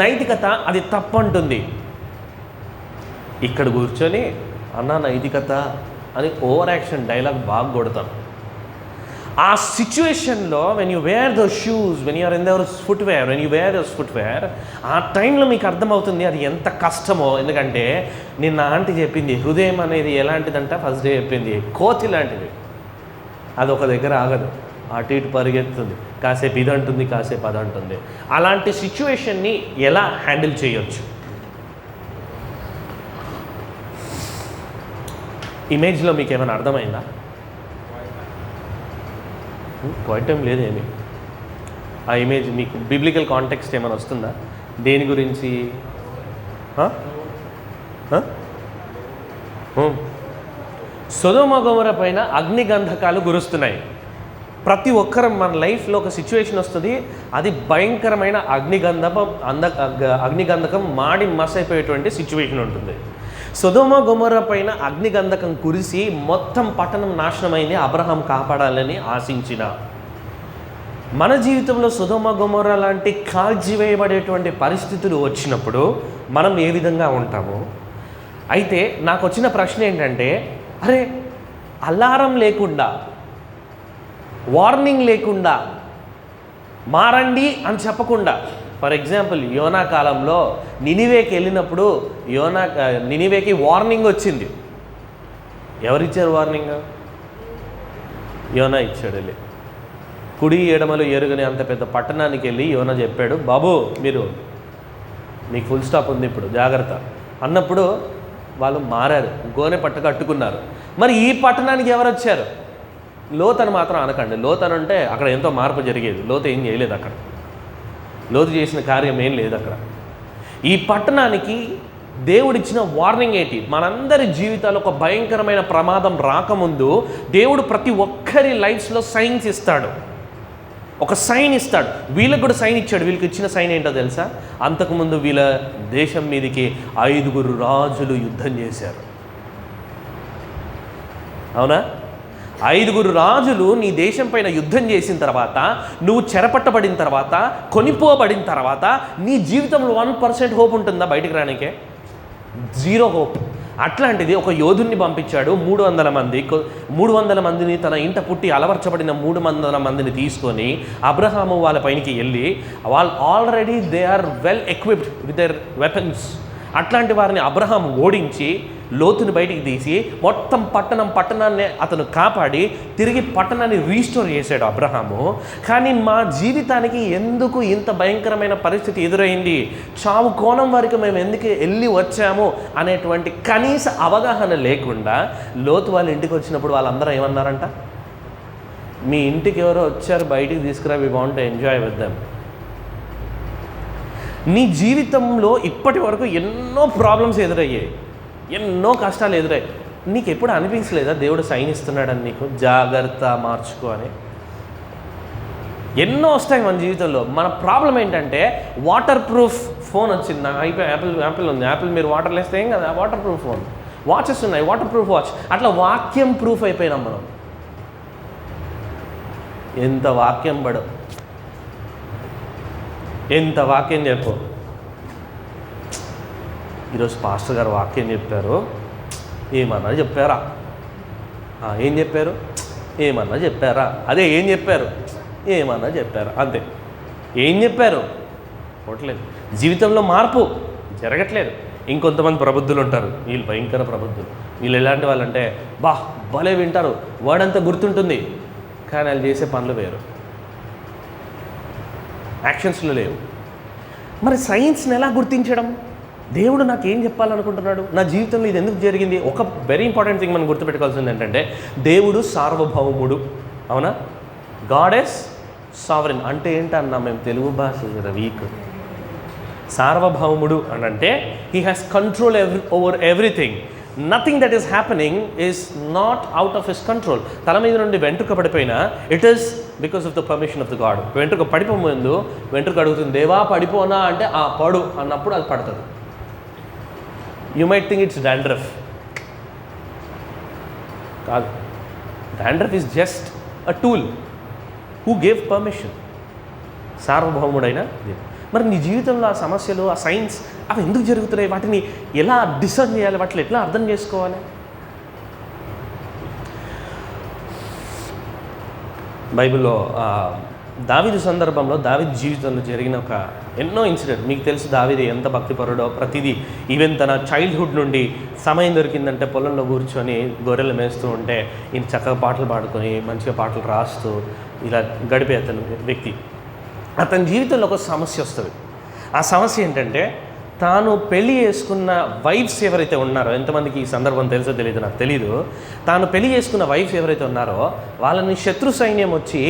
నైతికత అది తప్పంటుంది. ఇక్కడ కూర్చొని అన్న నైతికత అని ఓవర్ యాక్షన్ డైలాగ్ బాగా కొడతాం. ఆ సిచ్యువేషన్లో when you wear the shoes, when you're in their footwear, when you wear your footwear, ఆ టైంలో మీకు అర్థమవుతుంది అది ఎంత కష్టమో. ఎందుకంటే నిన్న ఆంటీ చెప్పింది హృదయం అనేది ఎలాంటిదంట, ఫస్ట్ డే చెప్పింది కోతి లాంటిది. అది ఒక దగ్గర ఆగదు, అటు ఇటు పరిగెత్తుంది, కాసేపు ఇది అంటుంది, కాసేపు అది అంటుంది. అలాంటి సిచ్యువేషన్ని ఎలా హ్యాండిల్ చేయొచ్చు? ఇమేజ్లో మీకు ఏమైనా అర్థమైందా? క్వైట్ ఏం లేదు ఏమి. ఆ ఇమేజ్ మీకు బిబ్లికల్ కాంటెక్స్ట్ ఏమైనా వస్తుందా? దేని గురించి? సొదొమ గొమొర్రా పైన అగ్నిగంధకాలు కురుస్తున్నాయి. ప్రతి ఒక్కరం మన లైఫ్లో ఒక సిచ్యువేషన్ వస్తుంది, అది భయంకరమైన అగ్నిగంధకం మాడి మసైపోయేటువంటి సిచ్యువేషన్ ఉంటుంది. సొదొమ గొమొర్రా పైన అగ్నిగంధకం కురిసి మొత్తం పట్టణం నాశనమైంది. అబ్రహాం కాపాడాలని ఆశించిన మన జీవితంలో సొదొమ గొమొర్రా లాంటి కాల్చివేయబడేటువంటి పరిస్థితులు వచ్చినప్పుడు మనం ఏ విధంగా ఉంటాము? అయితే నాకు వచ్చిన ప్రశ్న ఏంటంటే, అరే అలారం లేకుండా, వార్నింగ్ లేకుండా, మారండి అని చెప్పకుండా, ఫర్ ఎగ్జాంపుల్ యోనా కాలంలో నినివేకి వెళ్ళినప్పుడు నినివేకి వార్నింగ్ వచ్చింది. ఎవరిచ్చారు వార్నింగ్? యోనా ఇచ్చాడు. వెళ్ళి కుడి ఎడమలు ఎరుగని అంత పెద్ద పట్టణానికి వెళ్ళి యోనా చెప్పాడు, బాబు మీకు ఫుల్ స్టాప్ ఉంది ఇప్పుడు, జాగ్రత్త అన్నప్పుడు వాళ్ళు మారారు, గోనె పట్ట కట్టుకున్నారు. మరి ఈ పట్టణానికి ఎవరు వచ్చారు? లోతను మాత్రం అనకండి. లోతను అంటే అక్కడ ఎంతో మార్పు జరిగేది. లోతు ఏం చేయలేదు అక్కడ, లోతు చేసిన కార్యం ఏం లేదు అక్కడ. ఈ పట్టణానికి దేవుడిచ్చిన వార్నింగ్ ఏంటి? మనందరి జీవితాల్లో ఒక భయంకరమైన ప్రమాదం రాకముందు దేవుడు ప్రతి ఒక్కరి లైఫ్స్లో సైన్స్ ఇస్తాడు, ఒక సైన్ ఇస్తాడు. వీళ్ళకి కూడా సైన్ ఇచ్చాడు. వీళ్ళకి ఇచ్చిన సైన్ ఏంటో తెలుసా? అంతకుముందు వీళ్ళ దేశం మీదకి 5 రాజులు యుద్ధం చేశారు. అవునా? 5 రాజులు నీ దేశం పైన యుద్ధం చేసిన తర్వాత, నువ్వు చెరపట్టబడిన తర్వాత, కొనిపోబడిన తర్వాత నీ జీవితంలో 1% హోప్ ఉంటుందా బయటికి రానికే? 0 హోప్. అట్లాంటిది ఒక యోధుని పంపించాడు. 300 మందిని తన ఇంట పుట్టి అలవర్చబడిన 300 మందిని తీసుకొని అబ్రహాము వాళ్ళ పైనకి వెళ్ళి, వాళ్ళు already they are well equipped with their weapons. అట్లాంటి వారిని అబ్రహాం ఓడించి లోతుని బయటికి తీసి మొత్తం పట్టణాన్ని అతను కాపాడి తిరిగి పట్టణాన్ని రీస్టోర్ చేశాడు అబ్రహాము. కానీ మా జీవితానికి ఎందుకు ఇంత భయంకరమైన పరిస్థితి ఎదురైంది, చావు కోణం వరకు మేము ఎందుకు వెళ్ళి వచ్చాము అనేటువంటి కనీస అవగాహన లేకుండా లోతు వాళ్ళ ఇంటికి వచ్చినప్పుడు వాళ్ళందరూ ఏమన్నారంట? మీ ఇంటికి ఎవరో వచ్చారు, బయటికి తీసుకురా, we want to enjoy with them. నీ జీవితంలో ఇప్పటి వరకు ఎన్నో ప్రాబ్లమ్స్ ఎదురయ్యాయి, ఎన్నో కష్టాలు ఎదురయ్యాయి. నీకు ఎప్పుడు అనిపించలేదా దేవుడు సైన్ ఇస్తున్నాడని నీకు? జాగ్రత్త, మార్చుకో అని. ఎన్నో వస్తాయి మన జీవితంలో. మన ప్రాబ్లం ఏంటంటే వాటర్ ప్రూఫ్ ఫోన్ వచ్చింది. నాకు యాపిల్ ఉంది, యాపిల్ మీరు వాటర్లో వేస్తే ఏం కదా, వాటర్ ప్రూఫ్ ఫోన్. వాచెస్ ఉన్నాయి, వాటర్ ప్రూఫ్ వాచ్. అట్లా వాక్యం ప్రూఫ్ అయిపోయినాం మనం. ఎంత వాక్యం పడు, ఎంత వాక్యం చెప్పు. ఈరోజు పాస్టర్ గారు వాక్యం చెప్పారు, ఏమన్నా చెప్పారా? ఏం చెప్పారు? ఏమన్నా చెప్పారా? అదే ఏం చెప్పారు? ఏమన్నా చెప్పారా? అంతే. ఏం చెప్పారు? పోవట్లేదు. జీవితంలో మార్పు జరగట్లేదు. ఇంకొంతమంది ప్రబుద్ధులు ఉంటారు, వీళ్ళు భయంకర ప్రబుద్ధులు. వీళ్ళు ఎలాంటి వాళ్ళంటే భలే వింటారు, వాడంతా గుర్తుంటుంది, కానీ వాళ్ళు చేసే పనులు వేరు, యాక్షన్స్లో లేవు. మరి సైన్స్ని ఎలా గుర్తించడం? దేవుడు నాకు ఏం చెప్పాలనుకుంటున్నాడు, నా జీవితంలో ఇది ఎందుకు జరిగింది? ఒక వెరీ ఇంపార్టెంట్ థింగ్ మనం గుర్తుపెట్టుకోవాల్సింది ఏంటంటే, దేవుడు సార్వభౌముడు. అవునా? God is sovereign. అంటే ఏంటన్నా మేము తెలుగు భాష వీక్. సార్వభౌముడు అని అంటే he has control over everything. Nothing that is happening is not out of his control. తల మీద నుండి వెంట్రుక పడిపోయినా it is because of the permission of the God. వెంట్రుక పడిపోముందు వెంట్రుక అడుగుతుంది, దేవా పడిపోనా అంటే పడు అన్నప్పుడు అది పడుతుంది. You might think it's dandruff. కాదు, dandruff is just a tool who gave permission. సార్వభౌముడైన మరి నీ జీవితంలో ఆ సమస్యలు, ఆ సైన్స్ అవి ఎందుకు జరుగుతున్నాయి? వాటిని ఎలా డిసర్న్ చేయాలి? వాటిని ఎట్లా అర్థం చేసుకోవాలి? బైబిల్లో దావీదు సందర్భంలో, దావీదు జీవితంలో జరిగిన ఎన్నో ఇన్సిడెంట్ మీకు తెలుసు. దావీదు ఎంత భక్తిపరుడో, ప్రతిదీ ఈవెన్ తన చైల్డ్హుడ్ నుండి సమయం దొరికిందంటే పొలంలో కూర్చొని గొర్రెలు మేస్తూ ఉంటే ఈయన చక్కగా పాటలు పాడుకొని మంచిగా పాటలు రాస్తూ ఇలా గడిపే అతను వ్యక్తి. అతని జీవితంలో ఒక సమస్య వస్తుంది. ఆ సమస్య ఏంటంటే, తాను పెళ్లి చేసుకున్న వైఫ్స్ ఎవరైతే ఉన్నారో, ఎంతమందికి ఈ సందర్భం తెలుసో తెలియదు, నాకు తెలీదు. తాను పెళ్లి చేసుకున్న వైఫ్స్ ఎవరైతే ఉన్నారో వాళ్ళని శత్రు సైన్యం వచ్చి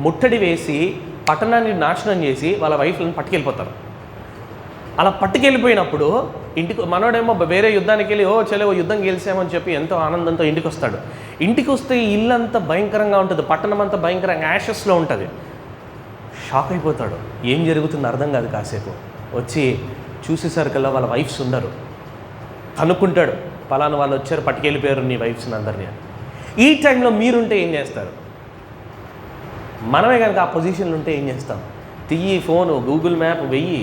ముట్టడి వేసి పట్టణాన్ని నాశనం చేసి వాళ్ళ వైఫ్లను పట్టుకెళ్ళిపోతారు. అలా పట్టుకెళ్ళిపోయినప్పుడు ఇంటికి మనోడేమో వేరే యుద్ధానికి వెళ్ళి ఓ యుద్ధం గెలిచామని చెప్పి ఎంతో ఆనందంతో ఇంటికి వస్తాడు. ఇంటికి వస్తే ఇల్లంతా భయంకరంగా ఉంటుంది, పట్టణం అంతా భయంకరంగా యాషెస్లో ఉంటుంది. షాక్ అయిపోతాడు, ఏం జరుగుతుందో అర్థం కాదు. కాసేపు వచ్చి చూసేసరికల్లా వాళ్ళ వైఫ్స్ ఉండరు. కనుక్కుంటాడు, పలానా వాళ్ళు వచ్చారు, పట్టుకెళ్ళిపోయారు నీ వైఫ్స్ని అందరినీ. ఈ టైంలో మీరుంటే ఏం చేస్తారు? మనమే కనుక ఆ పొజిషన్లో ఉంటే ఏం చేస్తాం? తీయి ఫోను, గూగుల్ మ్యాప్ వెయ్యి,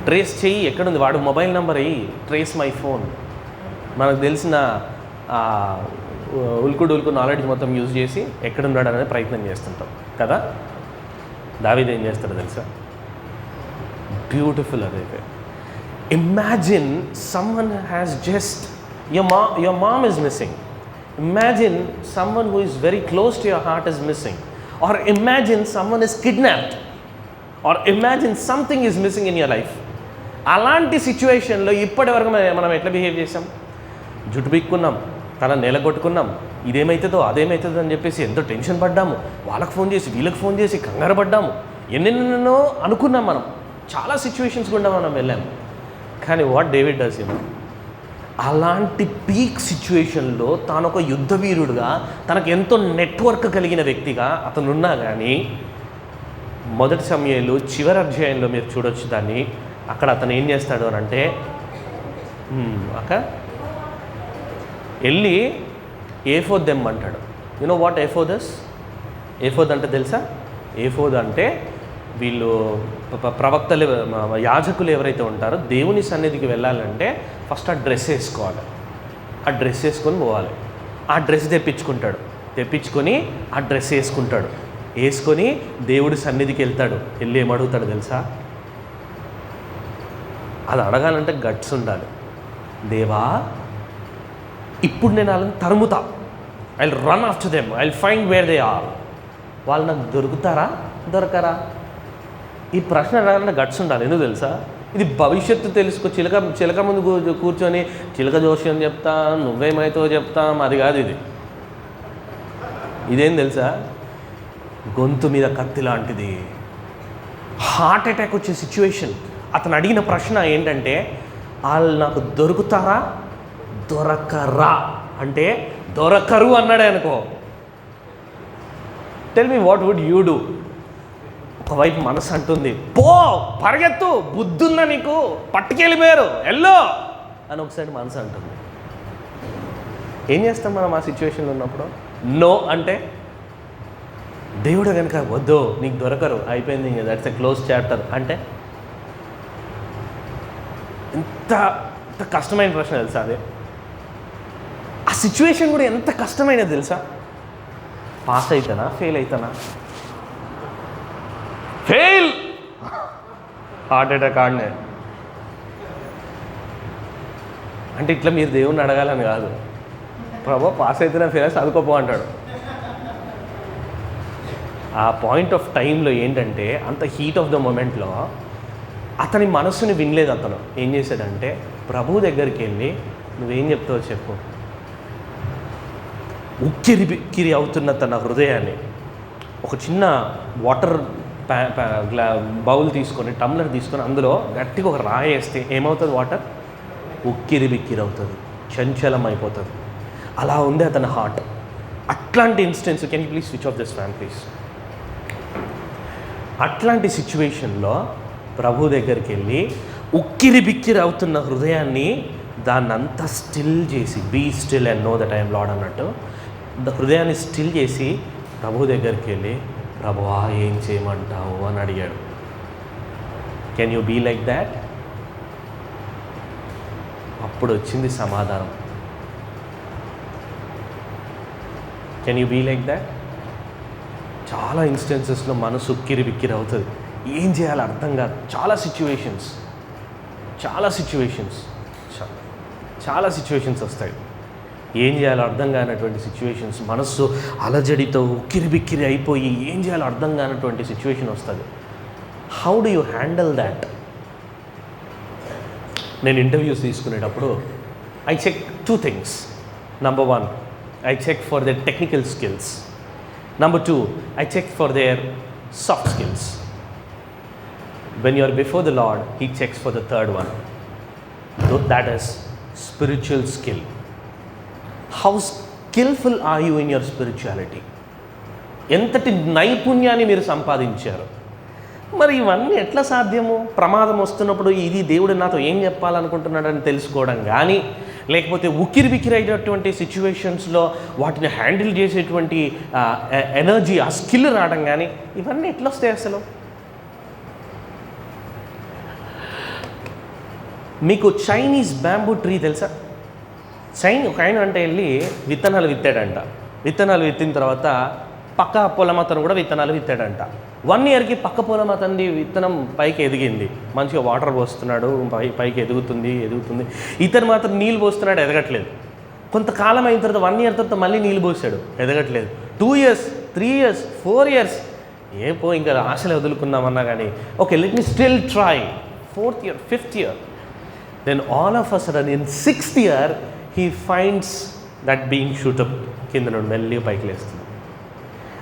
ట్రేస్ చెయ్యి, ఎక్కడుంది వాడు మొబైల్ నెంబర్ వెయ్యి, ట్రేస్ మై ఫోన్. మనకు తెలిసిన ఉల్కుడు నాలెడ్జ్ మొత్తం యూజ్ చేసి ఎక్కడున్నాడు అనేది ప్రయత్నం చేస్తుంటాం కదా. దావీదు ఏం చేస్తాడో తెలుసా? బ్యూటిఫుల్. అదైతే imagine someone has just your mom is missing. Imagine someone who is very close to your heart is missing, or imagine someone is kidnapped, or imagine something is missing in your life. అలాంటి సిచ్యువేషన్లో ఇప్పటి వరకు మనం ఎట్లా behave చేసాం? జుట్టు బిక్కున్నాం, తల నెలగొట్టుకున్నాం, ఇదేమవుతుందో అదేమవుతుందో అని చెప్పేసి ఎంతో టెన్షన్ పడ్డాము. వాళ్ళకి ఫోన్ చేసి వీళ్ళకి ఫోన్ చేసి కంగారు పడ్డాము. ఎన్నెన్నో అనుకున్నాం. మనం చాలా సిచ్యువేషన్స్ గుండా మనం వెళ్ళాము. కానీ వాట్ డేవిడ్ డస్, అలాంటి పీక్ సిచ్యువేషన్లో తాను ఒక యుద్ధ వీరుడుగా, తనకు ఎంతో నెట్వర్క్ కలిగిన వ్యక్తిగా అతనున్నా కానీ, మొదటి సమయంలో చివరి అధ్యాయంలో మీరు చూడొచ్చు దాన్ని. అక్కడ అతను ఏం చేస్తాడు అని అంటే, అక్కడ వెళ్ళి ఏఫోద్ దెమ్మంటాడు. You know what ephod is? Ephod అంటే తెలుసా? ఏఫోద్ అంటే వీళ్ళు ప్రవక్తలు, యాజకులు ఎవరైతే ఉంటారో దేవుని సన్నిధికి వెళ్ళాలంటే ఫస్ట్ ఆ డ్రెస్ వేసుకోవాలి. ఆ డ్రెస్ వేసుకొని పోవాలి. ఆ డ్రెస్ తెప్పించుకొని ఆ డ్రెస్ వేసుకొని దేవుడి సన్నిధికి వెళ్తాడు. వెళ్ళి ఏమడుగుతాడు తెలుసా? అది అడగాలంటే గట్స్ ఉండాలి. దేవా, ఇప్పుడు నేను వాళ్ళని తరుముతా, I will run after them, I will find where they are. వాళ్ళు నాకు దొరుకుతారా దొరకరా? ఈ ప్రశ్న అడగాలంటే గట్స్ ఉండాలి. ఎందుకు తెలుసా? ఇది భవిష్యత్తు తెలుసుకో. చిలక ముందు కూర్చొని చిలక జోష్యం చెప్తా, నువ్వేమైతో చెప్తాం, అది కాదు. ఇదేం తెలుసా? గొంతు మీద కత్తి లాంటిది, హార్ట్ అటాక్ వచ్చే సిచ్యువేషన్. అతను అడిగిన ప్రశ్న ఏంటంటే, వాళ్ళు నాకు దొరుకుతారా దొరకరా? అంటే దొరకరు అన్నాడే అనుకో. Tell me what would you do? ఒకవైపు మనసు అంటుంది, పో పరిగెత్తు, బుద్ధుందా నీకు, పట్టుకెళ్ళిపోయారు ఎల్లో అని. ఒకసారి మనసు అంటుంది. ఏం చేస్తాం మనం ఆ సిచ్యువేషన్లో ఉన్నప్పుడు? నో అంటే దేవుడు కనుక వద్దు నీకు దొరకరు, అయిపోయింది, దట్స్ ఎ క్లోజ్ చాప్టర్ అంటే ఎంత కష్టమైన ప్రశ్న తెలుసా అది? ఆ సిచ్యువేషన్ కూడా ఎంత కష్టమైనది తెలుసా? పాస్ అవుతానా ఫెయిల్ అవుతానా? ఫెయిల్, హార్ట్ అటాక్ ఆడనే. అంటే ఇట్లా మీరు దేవుణ్ణి అడగాలని కాదు, ప్రభు పాస్ అయితేనే ఫెయిల్ అయితే చదువుకోపో అంటాడు. ఆ పాయింట్ ఆఫ్ టైంలో ఏంటంటే, అంత హీట్ ఆఫ్ ద మూమెంట్లో అతని మనస్సుని వినలేదు. అతను ఏం చేశాడంటే, ప్రభు దగ్గరికి వెళ్ళి నువ్వేం చెప్తావో చెప్పు. ఉక్కిరి అవుతున్న తన హృదయాన్ని ఒక చిన్న వాటర్ బౌల్ తీసుకొని, టమ్లర్ తీసుకొని అందులో గట్టిగా ఒక రాయి వేస్తే ఏమవుతుంది? వాటర్ ఉక్కిరి అవుతుంది, చంచలం అయిపోతుంది. అలా ఉంది అతని హార్ట్. అట్లాంటి instance, can you please switch off this fan please. అట్లాంటి సిచ్యువేషన్లో ప్రభు దగ్గరికి వెళ్ళి ఉక్కిరి అవుతున్న హృదయాన్ని దాన్నంతా స్టిల్ చేసి, be still and know that I am Lord అన్నట్టు హృదయాన్ని స్టిల్ చేసి ప్రభు దగ్గరికి వెళ్ళి, ప్రభువా ఏం చేయమంటావు అని అడిగాడు. Can you be like that? అప్పుడు వచ్చింది సమాధానం. Can you be like that? చాలా ఇన్స్టెన్సెస్లో మనసు ఉక్కిరి బిక్కిరి అవుతుంది, ఏం చేయాలో అర్థం కాదు. చాలా సిచ్యువేషన్స్ వస్తాయి, ఏం చేయాలో అర్థం కానటువంటి సిచ్యువేషన్స్. మనస్సు అలజడితో ఉక్కిరి బిక్కిరి అయిపోయి ఏం చేయాలో అర్థం కానటువంటి సిచ్యువేషన్ వస్తుంది. How do you handle that? నేను ఇంటర్వ్యూస్ తీసుకునేటప్పుడు I check 2 things. Number 1, I check for their technical skills. Number 2, I check for their soft skills. When you are before the Lord, He checks for the third one. That is spiritual skill. How skillful are you in your spirituality? ఎంతటి నైపుణ్యాన్ని మీరు సంపాదించారు? మరి ఇవన్నీ ఎట్లా సాధ్యము? ప్రమాదం వస్తున్నప్పుడు ఇది దేవుడు నాతో ఏం చెప్పాలనుకుంటున్నాడని తెలుసుకోవడం కానీ, లేకపోతే ఉక్కిరి బిక్కిరి అయినటువంటి సిచ్యువేషన్స్లో వాటిని హ్యాండిల్ చేసేటువంటి ఎనర్జీ, ఆ స్కిల్ రావడం కానీ, ఇవన్నీ ఎట్లా వస్తాయి అసలు? మీకు చైనీస్ బ్యాంబూ ట్రీ తెలుసా? ఒక ఆయన అంటే వెళ్ళి విత్తనాలు విత్తాడంట. విత్తనాలు విత్తిన తర్వాత పక్క పొలం అతను కూడా విత్తనాలు విత్తాడంట. 1 yearకి పక్క పొలం అతనిది విత్తనం పైకి ఎదిగింది, మంచిగా వాటర్ పోస్తున్నాడు, పైకి ఎదుగుతుంది. ఇతను మాత్రం నీళ్ళు పోస్తున్నాడు, ఎదగట్లేదు. కొంతకాలం అయిన తర్వాత 1 year తర్వాత మళ్ళీ నీళ్ళు పోసాడు, ఎదగట్లేదు. 2 years, 3 years, 4 years, ఇంకా ఆశలు వదులుకుందామన్నా కానీ okay, let me still try. 4th year, 5th year, then all of a sudden in 6th year he finds that being shoot up కింద నుండి మెల్లి పైకి లేస్తుంది.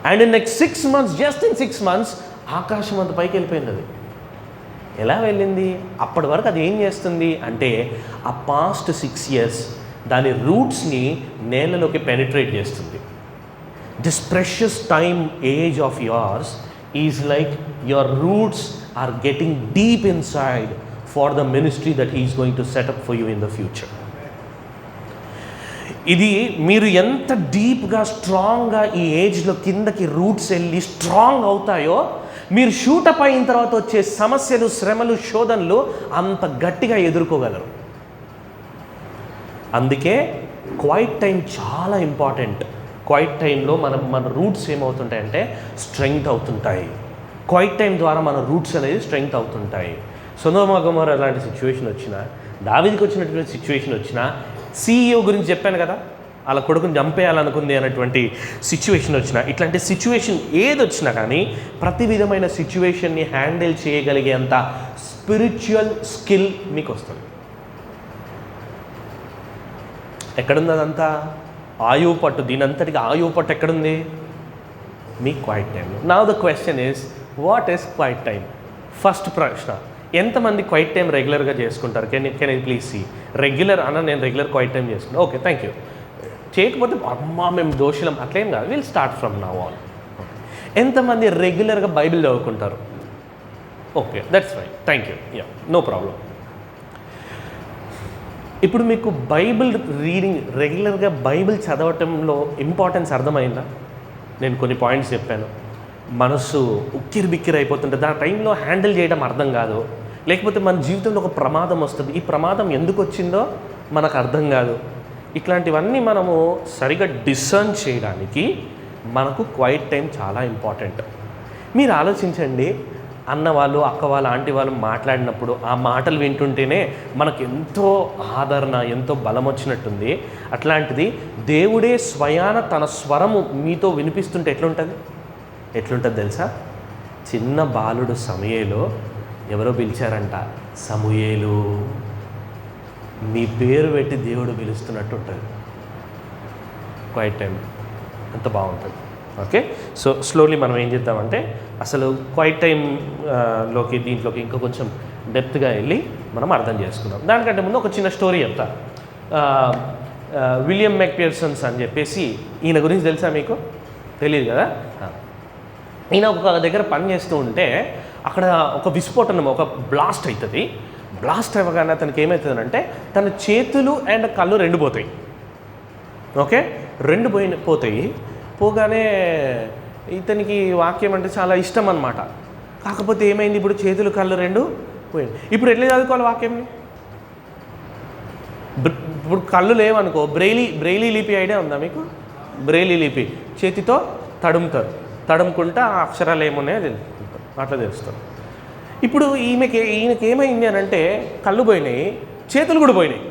And in next 6 months, just in 6 months ఆకాశం అంత పైకి వెళ్ళిపోయింది. అది ఎలా వెళ్ళింది? అప్పటి వరకు అది ఏం చేస్తుంది అంటే ఆ పాస్ట్ 6 years దాని రూట్స్ని నేలలోకి పెనిట్రేట్ చేస్తుంది. This precious time age of yours is like your roots are getting deep inside for the ministry that he is going to set up for you in the future. ఇది మీరు ఎంత డీప్గా స్ట్రాంగ్గా ఈ ఏజ్లో కిందకి రూట్స్ వెళ్ళి స్ట్రాంగ్ అవుతాయో, మీరు షూటప్ అయిన తర్వాత వచ్చే సమస్యలు, శ్రమలు, శోధనలు అంత గట్టిగా ఎదుర్కోగలరు. అందుకే క్వైట్ టైం చాలా ఇంపార్టెంట్. క్వైట్ టైంలో మన రూట్స్ ఏమవుతుంటాయంటే స్ట్రెంగ్త్ అవుతుంటాయి. క్వైట్ టైం ద్వారా మన రూట్స్ అనేది స్ట్రెంగ్త్ అవుతుంటాయి. సొదొమ గొమొర్రా అలాంటి సిచ్యువేషన్ వచ్చినా, దావీదుకి వచ్చినటువంటి సిచ్యువేషన్ వచ్చినా, CEO గురించి చెప్పాను కదా, అలా కొడుకుని చంపేయాలనుకుంది అనేటువంటి సిచ్యువేషన్ వచ్చినా, ఇట్లాంటి సిచ్యువేషన్ ఏదొచ్చినా కానీ ప్రతి విధమైన సిచ్యువేషన్ని హ్యాండిల్ చేయగలిగేంత స్పిరిచువల్ స్కిల్ మీకు వస్తుంది. ఎక్కడుంది అదంతా? ఆయువు పట్టు, దీనంతటికి ఆయువు పట్టు ఎక్కడుంది? మీ క్వైట్ టైంలో. Now the question is, what is quiet time? First ప్రశ్న, ఎంతమంది క్వైట్ టైం రెగ్యులర్గా చేసుకుంటారు? Can I please see? Regular అన్న, నేను రెగ్యులర్ క్వైట్ టైం చేసుకుంటాను. Okay, thank you. చేయకపోతే అమ్మా మేము దోషులం అట్లేం కాదు. Will start from now on. ఎంతమంది రెగ్యులర్గా బైబిల్ చదువుకుంటారు? Okay, that's fine, thank you, ya, no problem. ఇప్పుడు మీకు బైబిల్ రీడింగ్, రెగ్యులర్గా బైబిల్ చదవటంలో ఇంపార్టెన్స్ అర్థమైందా? నేను కొన్ని పాయింట్స్ చెప్పాను. మనసు ఉక్కిరి బిక్కిరి అయిపోతుంటే దాని టైంలో హ్యాండిల్ చేయడం అర్థం కాదు, లేకపోతే మన జీవితంలో ఒక ప్రమాదం వస్తుంది, ఈ ప్రమాదం ఎందుకు వచ్చిందో మనకు అర్థం కాదు. ఇట్లాంటివన్నీ మనము సరిగా డిసర్న్ చేయడానికి మనకు క్వైట్ టైం చాలా ఇంపార్టెంట్. మీరు ఆలోచించండి, అన్న వాళ్ళు, అక్క వాళ్ళు, ఆంటీ వాళ్ళు మాట్లాడినప్పుడు ఆ మాటలు వింటుంటేనే మనకు ఎంతో ఆదరణ, ఎంతో బలం వచ్చినట్టుంది. అట్లాంటిది దేవుడే స్వయాన తన స్వరము మీతో వినిపిస్తుంటే ఎట్లుంటుంది తెలుసా? చిన్న బాలుడు సమూయేలు ఎవరో పిలిచారంట, సమూయేలు, మీ పేరు పెట్టి దేవుడు పిలుస్తున్నట్టు ఉంటుంది. క్వైట్ టైం అంత బాగుంటుంది. ఓకే, సో స్లోలీ మనం ఏం చేద్దామంటే అసలు క్వైట్ టైం దీంట్లోకి ఇంకా కొంచెం డెప్త్గా వెళ్ళి మనం అర్థం చేసుకుందాం. దానికంటే ముందు ఒక చిన్న స్టోరీ చెప్తా. విలియం మెక్పియర్సన్స్ అని చెప్పేసి, ఈయన గురించి తెలుసా మీకు? తెలియదు కదా. ఈయన ఒక దగ్గర పని చేస్తూ ఉంటే అక్కడ ఒక విస్ఫోటనం, ఒక బ్లాస్ట్ అవుతుంది. బ్లాస్ట్ అవ్వగానే అతనికి ఏమవుతుందంటే తన చేతులు అండ్ కళ్ళు 2 పోతాయి. ఓకే, 2 పోతాయి. పోగానే ఇతనికి వాక్యం అంటే చాలా ఇష్టం అన్నమాట. కాకపోతే ఏమైంది, ఇప్పుడు చేతులు కళ్ళు 2 పోయింది. ఇప్పుడు ఎట్లా చదువుకోవాలి వాక్యంని? ఇప్పుడు కళ్ళు లేవనుకో, బ్రెయిలీ లిపి ఐడియా ఉందా మీకు? బ్రెయిలీ లిపి చేతితో తడుముకుంటా ఆ అక్షరాలు ఏమున్నాయో తెలుసుకుంటారు, అట్లా తెలుస్తారు. ఇప్పుడు ఈయనకి ఏమైంది అని అంటే కళ్ళు పోయినాయి, చేతులు కూడా పోయినాయి.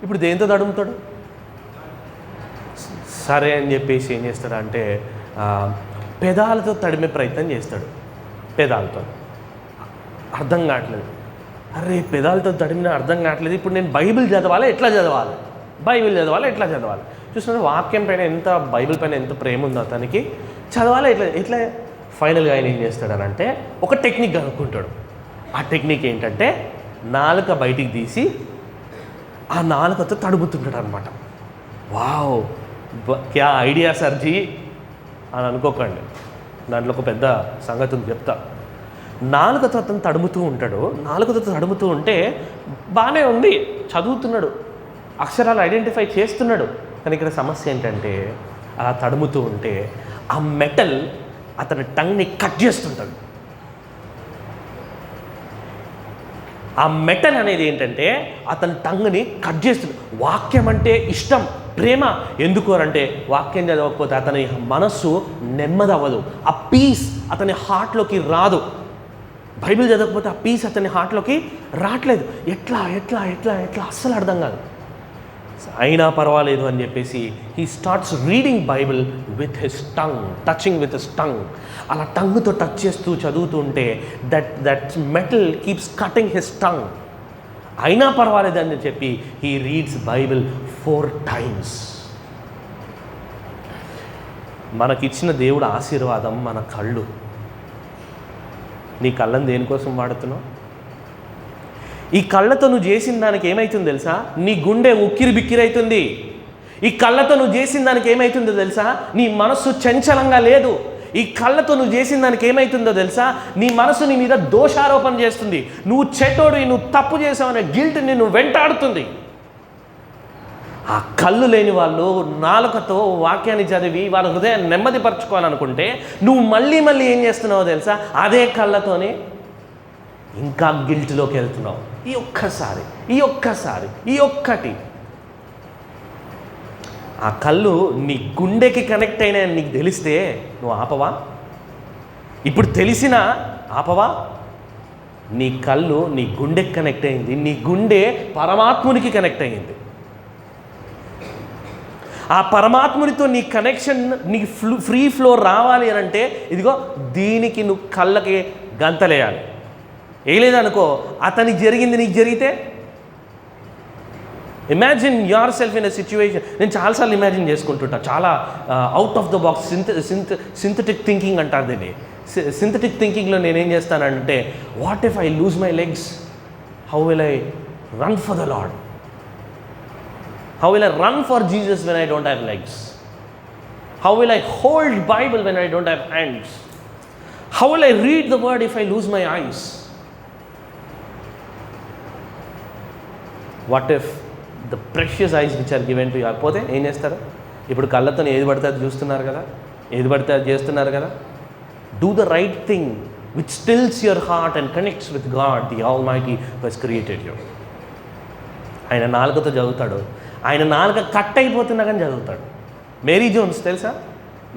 ఇప్పుడు దేంతో తడుముతాడు? సరే అని చెప్పేసి ఏం చేస్తాడు అంటే పెదాలతో తడిమే ప్రయత్నం చేస్తాడు. పెదాలతో అర్థం కావట్లేదు. అరే పెదాలతో తడిమిన అర్థం కావట్లేదు, ఇప్పుడు నేను బైబిల్ చదవాలి, ఎట్లా చదవాలి? చూస్తున్నా వాక్యం పైన ఎంత, బైబిల్ పైన ఎంత ప్రేమ ఉందో అతనికి, చదవాలి ఎట్లా. ఫైనల్గా ఆయన ఏం చేస్తాడనంటే ఒక టెక్నిక్ కనుక్కుంటాడు. ఆ టెక్నిక్ ఏంటంటే నాలుక బయటికి తీసి ఆ నాలుకతో తడుపుతుంటాడు అనమాట. వావ్, క్యా ఐడియా సర్జీ అని అనుకోకండి, దాంట్లో ఒక పెద్ద సంగతి ఉంది, చెప్తా. నాలుకతో అతను తడుముతూ ఉంటాడు. నాలుకతో తడుముతూ ఉంటే బాగానే ఉంది, చదువుతున్నాడు, అక్షరాలు ఐడెంటిఫై చేస్తున్నాడు. కానీ ఇక్కడ సమస్య ఏంటంటే అలా తడుముతూ ఉంటే ఆ మెటల్ అతని టంగ్ని కట్ చేస్తుంటాడు. ఆ మెటల్ అనేది ఏంటంటే అతని టంగ్ని కట్ చేస్తుంది. వాక్యం అంటే ఇష్టం, ప్రేమ. ఎందుకు అంటే వాక్యం చదవకపోతే అతని మనస్సు నెమ్మది అవ్వదు, ఆ పీస్ అతని హార్ట్లోకి రాదు. బైబిల్ చదవకపోతే ఆ పీస్ అతని హార్ట్లోకి రావట్లేదు. ఎట్లా అస్సలు అర్థం కాదు. అయినా పర్వాలేదు అని చెప్పేసి he starts reading Bible with his tongue, touching with his tongue. అలా టంగ్తో టచ్ చేస్తూ చదువుతూ ఉంటే that metal keeps cutting his tongue. అయినా పర్వాలేదు అని చెప్పి హీ రీడ్స్ బైబిల్ 4 times. మనకిచ్చిన దేవుడు ఆశీర్వాదం మన కళ్ళు. నీ కళ్ళని దేనికోసం వాడుతున్నావు? ఈ కళ్ళతో నువ్వు చేసిన దానికి ఏమవుతుందో తెలుసా? నీ గుండె ఉక్కిరి బిక్కిరి అవుతుంది. ఈ కళ్ళతో నువ్వు చేసిన దానికి ఏమవుతుందో తెలుసా? నీ మనస్సు చంచలంగా లేదు. ఈ కళ్ళతో నువ్వు చేసిన దానికి ఏమవుతుందో తెలుసా? నీ మనసు నీ మీద దోషారోపణ చేస్తుంది. నువ్వు చెడ్డోడివి, నువ్వు తప్పు చేసావనే గిల్ట్ నిన్ను వెంటాడుతుంది. ఆ కళ్ళు లేని వాళ్ళు నాలుకతో వాక్యాన్ని చదివి వాళ్ళ హృదయాన్ని నెమ్మదిపరచుకోవాలనుకుంటే నువ్వు మళ్ళీ ఏం చేస్తున్నావో తెలుసా? అదే కళ్ళతోనే ఇంకా గిల్ట్లోకి వెళ్తున్నావు. ఈ ఒక్కటి ఆ కళ్ళు నీ గుండెకి కనెక్ట్ అయినా నీకు తెలిస్తే నువ్వు ఆపవా? ఇప్పుడు తెలిసినా ఆపవా? నీ కళ్ళు నీ గుండెకి కనెక్ట్ అయింది, నీ గుండె పరమాత్మునికి కనెక్ట్ అయ్యింది. ఆ పరమాత్మునితో నీ కనెక్షన్ నీకు ఫ్రీ ఫ్లో రావాలి అని అంటే ఇదిగో దీనికి నువ్వు కళ్ళకి గంతలేయాలి. వేయలేదనుకో అతనికి జరిగింది నీకు జరిగితే. Imagine your self in a situation. నేను చాలాసార్లు ఇమాజిన్ చేసుకుంటుంటా, చాలా out of the box synthetic thinking అంటారు దీన్ని. సింథటిక్ థింకింగ్లో నేనేం చేస్తానంటే, what if I lose my legs, how will I run for the lord? How will I run for Jesus when I don't have legs? How will I hold Bible when I don't have hands? How will I read the word if I lose my eyes? What if the precious eyes which are given to you పోతే ఏం చేస్తారు? ఇప్పుడు కళ్ళతో ఏది పడితే అది చూస్తున్నారు కదా, ఏది పడితే అది చేస్తున్నారు కదా. Do the right thing which stills your heart and connects with God, the Almighty who has created you. ఆయన నాలుకతో చదువుతాడు, ఆయన నాలుక కట్ అయిపోతున్నా కానీ చదువుతాడు. మేరీ జోన్స్ తెలుసా?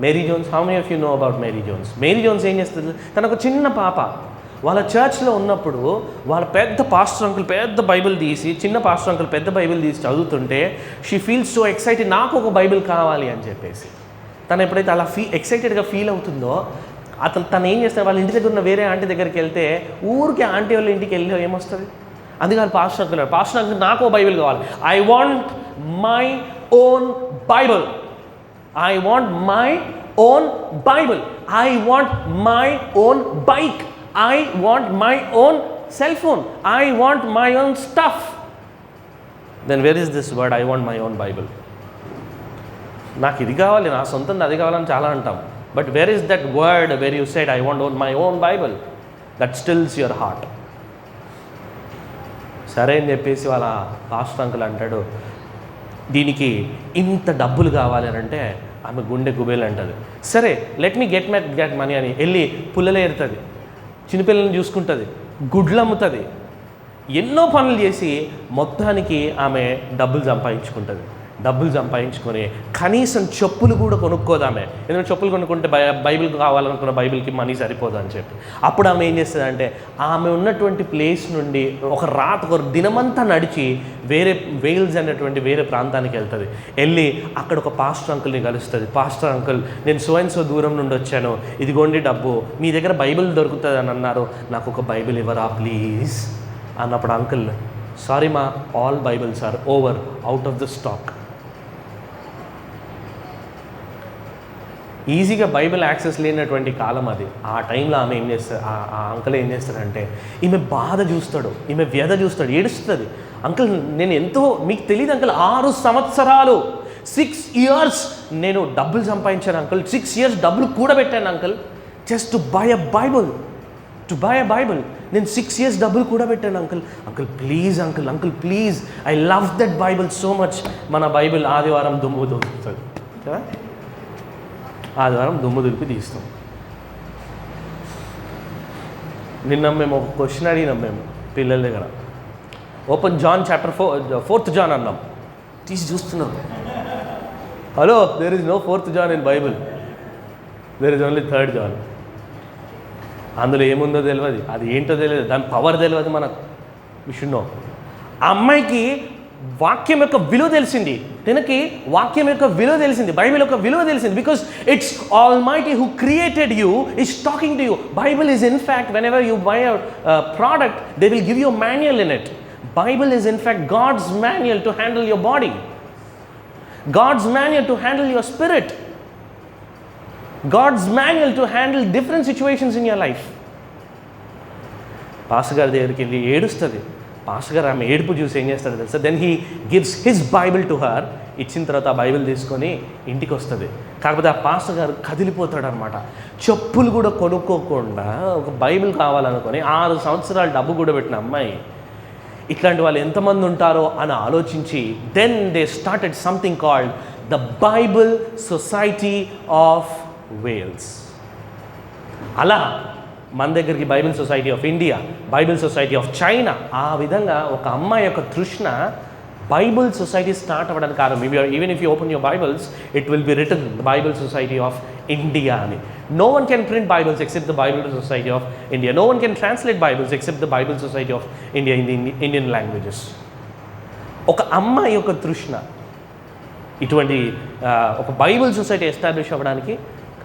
Mary Jones, how many of you know about Mary Jones? Mary Jones ఏం చేస్తుంది? తనకు చిన్న పాప వాళ్ళ చర్చ్లో ఉన్నప్పుడు వాళ్ళ పెద్ద పాస్టర్ అంకుల్ పెద్ద బైబిల్ తీసి, చిన్న పాస్టర్ అంకుల్ పెద్ద బైబిల్ తీసి చదువుతుంటే షీ ఫీల్స్ సో ఎక్సైటెడ్, నాకు ఒక బైబిల్ కావాలి అని చెప్పేసి. తను ఎప్పుడైతే అలా ఎక్సైటెడ్గా ఫీల్ అవుతుందో తను ఏం చేస్తారు, వాళ్ళ ఇంటి దగ్గర ఉన్న వేరే ఆంటీ దగ్గరికి వెళ్తే ఊరికి ఆంటీ వాళ్ళ ఇంటికి వెళ్ళి ఏమొస్తుంది? అందుకని పాస్టర్ అంకుల్ నాకు బైబిల్ కావాలి. I want my own Bible. I want my own Bible. I want my own bike. I want my own cell phone. I want my own stuff. Then where is this word I want my own Bible? నాకు ఇది కావాలి, నా సొంతం అది కావాలని చాలా అంటాం. But where is that word where you said I want my own Bible? That stills your heart. సరే అని చెప్పేసి వాళ్ళ పాస్టర్ అంకుల్ అంటాడు, దీనికి ఇంత డబ్బులు కావాలి అని అంటే ఆమె గుండె గుబేలు అంటుంది. సరే లెట్ మీ గెట్ మనీ అని వెళ్ళి పుల్లలు ఏరుతుంది, చిన్నపిల్లల్ని చూసుకుంటుంది, గుడ్లు అమ్ముతుంది, ఎన్నో పనులు చేసి మొత్తానికి ఆమె డబ్బులు సంపాదించుకొని కనీసం చెప్పులు కూడా కొనుక్కోదామె. ఎందుకంటే చెప్పులు కొనుక్కుంటే బైబిల్ కావాలనుకున్న బైబిల్కి మనీ సరిపోదు అని చెప్పి. అప్పుడు ఆమె ఏం చేస్తుందంటే ఆమె ఉన్నటువంటి ప్లేస్ నుండి ఒక దినమంతా నడిచి వేల్స్ అనేటువంటి వేరే ప్రాంతానికి వెళ్తుంది. వెళ్ళి అక్కడ ఒక పాస్టర్ అంకుల్ని కలుస్తుంది. పాస్టర్ అంకుల్, నేను సో దూరం నుండి వచ్చాను, ఇదిగోండి డబ్బు, మీ దగ్గర బైబిల్ దొరుకుతుంది అని అన్నారు, నాకు ఒక బైబిల్ ఇవ్వరా ప్లీజ్ అన్నప్పుడు అంకుల్, సారీ మా, all Bibles are over, out of the stock. ఈజీగా బైబిల్ యాక్సెస్ లేనటువంటి కాలం అది. ఆ టైంలో ఆమె ఏం చేస్తారు, ఆ అంకుల్ ఏం చేస్తారంటే ఈమె బాధ చూస్తాడు, ఈమె వ్యధ చూస్తాడు, ఏడుస్తుంది. అంకుల్ నేను ఎంతో, మీకు తెలియదు అంకుల్, 6 సంవత్సరాలు 6 years నేను డబ్బులు సంపాదించాను అంకుల్, 6 years డబ్బులు కూడబెట్టాను uncle, just to buy a bible, నేను 6 years డబ్బులు కూడా పెట్టాను uncle. Please uncle please, I love that bible so much. మన బైబిల్ ఆదివారం దుమ్ము దులుపుతుంది కదా, ఆదివారం దుమ్ము దులిపి తీస్తాం. నిన్న మేము ఒక క్వశ్చన్ అడిగినాం మేము పిల్లల దగ్గర, open John chapter 4th John అన్నాం, తీసి చూస్తున్నాం. Hello, there is no 4th John in Bible, there is only 3rd John. అందులో ఏముందో తెలియదు, అది ఏంటో తెలియదు, దాని పవర్ తెలియదు మనకు. We should know. ఆ అమ్మాయికి వాక్యం యొక్క విలువ తెలిసింది, తనకి వాక్యం యొక్క విలువ తెలిసింది, బైబిల్ యొక్క విలువ తెలిసింది. Because it's almighty who created you is talking to you. Bible is in fact, when ever you by a product they will give you manual in it. Bible is in fact God's manual to handle your body, God's manual to handle your spirit, God's manual to handle different situations in your life. Pastor గారి దగ్గరికి వెళ్ళి ఏడుస్తుంది. Pastor గారు ఆమె ఏడుపు చూసి ఏం చేస్తాడు తెలుసా, then he gives his Bible to her. ఇచ్చిన తర్వాత ఆ బైబిల్ తీసుకొని ఇంటికి వస్తుంది. కాకపోతే ఆ పాస్టర్ గారు కదిలిపోతాడు అనమాట. చెప్పులు కూడా కొనుక్కోకుండా ఒక బైబిల్ కావాలనుకొని 6 సంవత్సరాలు డబ్బు కూడా పెట్టిన అమ్మాయి, ఇట్లాంటి వాళ్ళు ఎంతమంది ఉంటారో అని ఆలోచించి then they started something called the Bible Society of Wales. అలా మన దగ్గరికి Bible Society of India, Bible Society of China, ఆ విధంగా ఒక అమ్మాయి యొక్క తృష్ణ బైబిల్ సొసైటీ స్టార్ట్ అవ్వడానికి కారణం. Even if you open your Bibles it will be written Bible Society of India అని. No one can print Bibles except the Bible Society of India. No one can translate Bibles except the Bible Society of India in the Indian languages. ఒక అమ్మాయి యొక్క తృష్ణ ఇటువంటి ఒక Bible society establish అవ్వడానికి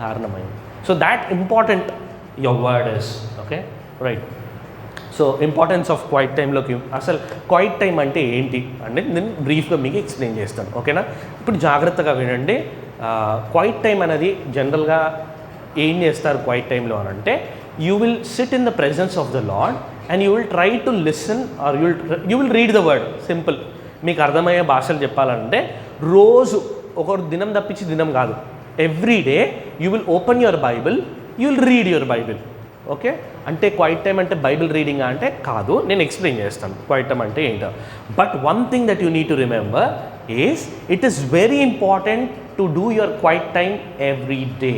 కారణమైంది. So that important your word is. Okay, right. So importance of quiet టైంలోకి, అసలు క్వైట్ టైం అంటే ఏంటి అంటే నేను బ్రీఫ్గా మీకు ఎక్స్ప్లెయిన్ చేస్తాను. ఓకేనా? ఇప్పుడు జాగ్రత్తగా వినండి. క్వైట్ టైం అనేది జనరల్గా ఏం చేస్తారు క్వైట్ టైంలో అని అంటే, you will SIT in the presence of the lord and you will try to listen are you will read the word. Simple, మీకు అర్థమయ్యే భాషలు చెప్పాలంటే, రోజు ఒక దినం తప్పించి దినం కాదు, every day you will open your Bible, you will read your Bible. Okay, అంటే క్వైట్ టైం అంటే బైబిల్ రీడింగ్ అంటే కాదు, నేను ఎక్స్ప్లెయిన్ చేస్తాను క్వైట్ టైం అంటే ఏంటో. But one thing that you need to remember is it is very important to do your quiet time every day.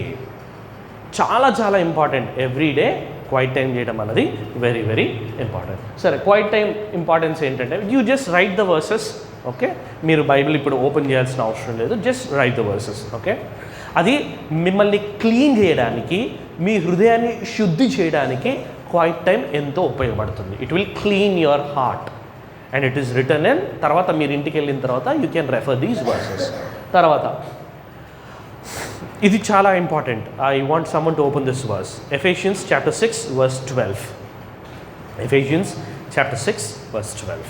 చాలా చాలా important. Every day quiet time చేయడం అన్నది వెరీ వెరీ ఇంపార్టెంట్. సరే, quiet time importance ఏంటంటే you just right the versus. Okay, మీరు Bible ఇప్పుడు open చేయాల్సిన అవసరం లేదు, just right the versus. Okay, అది మిమ్మల్ని క్లీన్ చేయడానికి, మీ హృదయాన్ని శుద్ధి చేయడానికి క్వైట్ టైం ఎంతో ఉపయోగపడుతుంది. It will clean your heart and it is return in. తర్వాత మీరు ఇంటికి వెళ్ళిన తర్వాత you can refer these verses. తర్వాత ఇది చాలా important. I want someone to open this verse. Ephesians chapter 6 verse 12. Ephesians chapter 6 verse 12.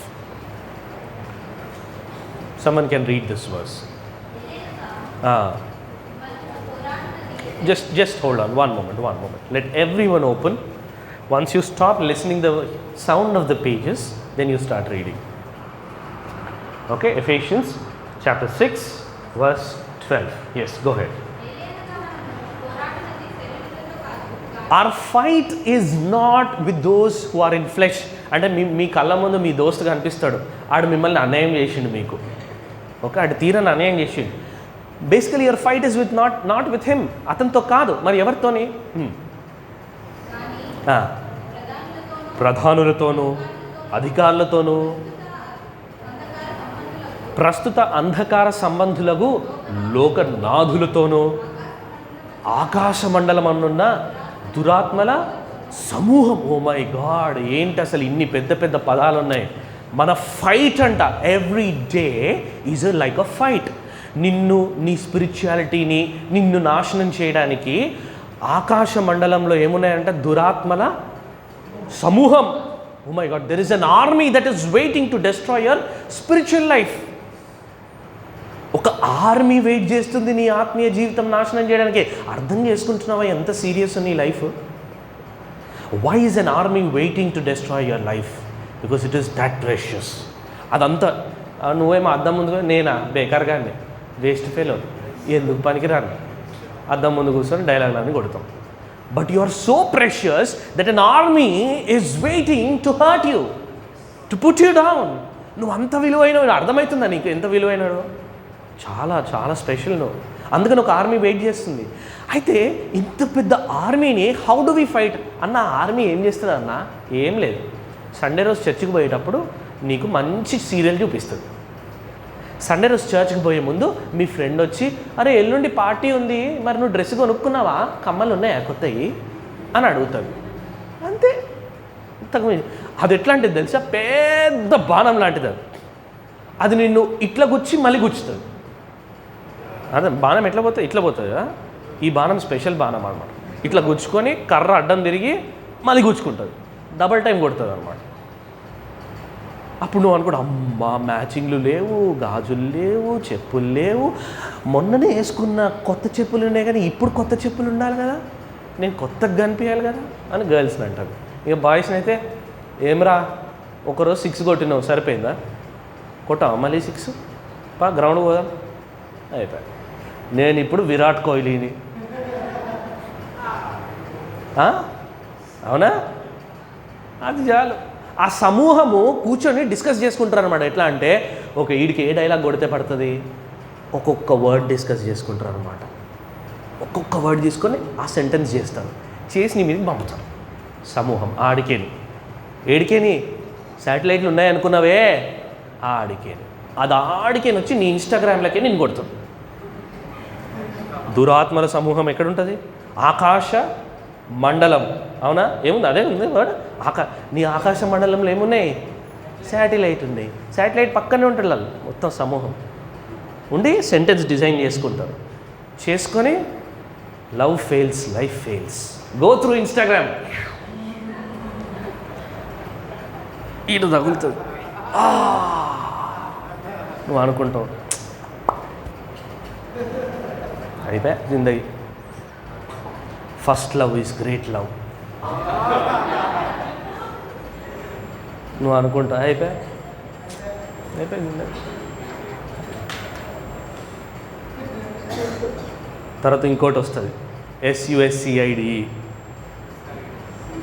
Someone can read this verse. Just hold on, one moment. Let everyone open. Once you stop listening the sound of the pages, then you start reading. Okay, Ephesians chapter 6 verse 12. Yes, go ahead. Our fight is not with those who are in flesh. అంటే మీ కళ్ళ ముందు మీ దోస్తు కనిపిస్తాడు, ఆడు మిమ్మల్ని అన్యాయం చేసిండు మీకు. ఓకే, ఆడు తీరని అన్యాయం చేసిండు. Basically your fight is with not with him. అతనితో కాదు, మరి ఎవరితోని? ప్రధానులతోనూ అధికారులతోనూ, ప్రస్తుత అంధకార సంబంధులకు లోకనాథులతోనూ, ఆకాశ మండలం అన్నున్న దురాత్మల సమూహం. ఓ మై గాడ్, ఏంటి అసలు ఇన్ని పెద్ద పెద్ద పదాలు ఉన్నాయి. మన ఫైట్ అంట. Every day is like a fight. నిన్ను, నీ స్పిరిచువాలిటీని నిన్ను నాశనం చేయడానికి ఆకాశ మండలంలో ఏమున్నాయంట? దురాత్మల సమూహం. Oh my God, there is an army that is waiting to destroy your spiritual life. ఒక ఆర్మీ వెయిట్ చేస్తుంది నీ ఆత్మీయ జీవితం నాశనం చేయడానికి. అర్థం చేసుకుంటున్నావా ఎంత సీరియస్ నీ life? Why is an army waiting to destroy your life? Because it is that precious. అదంతా నువ్వేమో అద్దం ముందుగా, నేనా బేకార్గానే, వేస్ట్ ఫెలో, ఎందుకు పనికిరాను, అద్దం ముందు కూర్చొని డైలాగ్లన్నీ కొడతాం. But you are so precious that an army is waiting to hurt you, to put you down. నువ్వు అంత విలువైనవు. అర్థమవుతుందా నీకు ఎంత విలువైనడు? చాలా చాలా స్పెషల్ నువ్వు. అందుకని ఒక ఆర్మీ వెయిట్ చేస్తుంది. అయితే ఇంత పెద్ద ఆర్మీని హౌ డు వి ఫైట్ అన్న? ఆర్మీ ఏం చేస్తుంది అన్న? ఏం లేదు. సండే రోజు చర్చికి పోయేటప్పుడు నీకు మంచి సీరియల్ చూపిస్తుంది. సండే రోజు చర్చ్కి పోయే ముందు మీ ఫ్రెండ్ వచ్చి, అరే ఎల్లుండి పార్టీ ఉంది, మరి నువ్వు డ్రెస్ కొనుక్కున్నావా, కమ్మలు ఉన్నాయా కొత్తవి అని అడుగుతాడు. అంతే. అది ఎట్లాంటిది తెలుసా? పెద్ద బాణం లాంటిది అది. అది నిన్ను ఇట్లా గుచ్చి మళ్ళీ గుచ్చుతుంది. అదే బాణం ఎట్లా పోతుంది? ఇట్లా పోతుంది కదా. ఈ బాణం స్పెషల్ బాణం అనమాట. ఇట్లా గుచ్చుకొని కర్ర అడ్డం తిరిగి మళ్ళీ గుచ్చుకుంటుంది. డబల్ టైం కొడుతుంది అనమాట. అప్పుడు నువ్వు అనుకోడు, అమ్మా మ్యాచింగ్లు లేవు, గాజులు లేవు, చెప్పులు లేవు, మొన్ననే వేసుకున్న కొత్త చెప్పులు ఉన్నాయి కానీ ఇప్పుడు కొత్త చెప్పులు ఉండాలి కదా, నేను కొత్తగా కనిపించాలి కదా అని గర్ల్స్ని అంటారు. ఇక బాయ్స్ని అయితే, ఏమరా ఒకరోజు 6 కొట్టినావు సరిపోయిందా, కొట్టావా మళ్ళీ 6, గ్రౌండ్ పోదాం అయిపోయి. నేను ఇప్పుడు విరాట్ కోహ్లీని. అవునా? అది చాలు. ఆ సమూహము కూర్చొని డిస్కస్ చేసుకుంటారు అనమాట. ఎట్లా అంటే, ఓకే వీడికి ఏ డైలాగ్ కొడితే పడుతుంది, ఒక్కొక్క వర్డ్ డిస్కస్ చేసుకుంటారు అనమాట. ఒక్కొక్క వర్డ్ తీసుకొని ఆ సెంటెన్స్ చేస్తాను, చేసి నీ మీదకి పంపుతాను. సమూహం ఆడికేని. ఏడికేని? శాటిలైట్లు ఉన్నాయనుకున్నావే, ఆడికేని. అది ఆడికేని వచ్చి నీ ఇన్స్టాగ్రామ్లకే నేను కొడుతుంది. దురాత్మల సమూహం ఎక్కడుంటుంది? ఆకాశ మండలం. అవునా? ఏముంది? అదే ఉంది వర్డ్. నీ ఆకాశ మండలంలో ఏమున్నాయి? శాటిలైట్ ఉంది. శాటిలైట్ పక్కనే ఉంటుంది వాళ్ళు మొత్తం సమూహం ఉండి సెంటెన్స్ డిజైన్ చేసుకుంటారు. చేసుకొని love fails, life fails, go through Instagram. ఈడు తగులుతుంది. నువ్వు అనుకుంటావు అయిపోయా జిందగీ. First love is great love. నువ్వు అనుకుంటా అయిపోయా జిందగీ. తర్వాత ఇంకోటి వస్తుంది, SUSCID.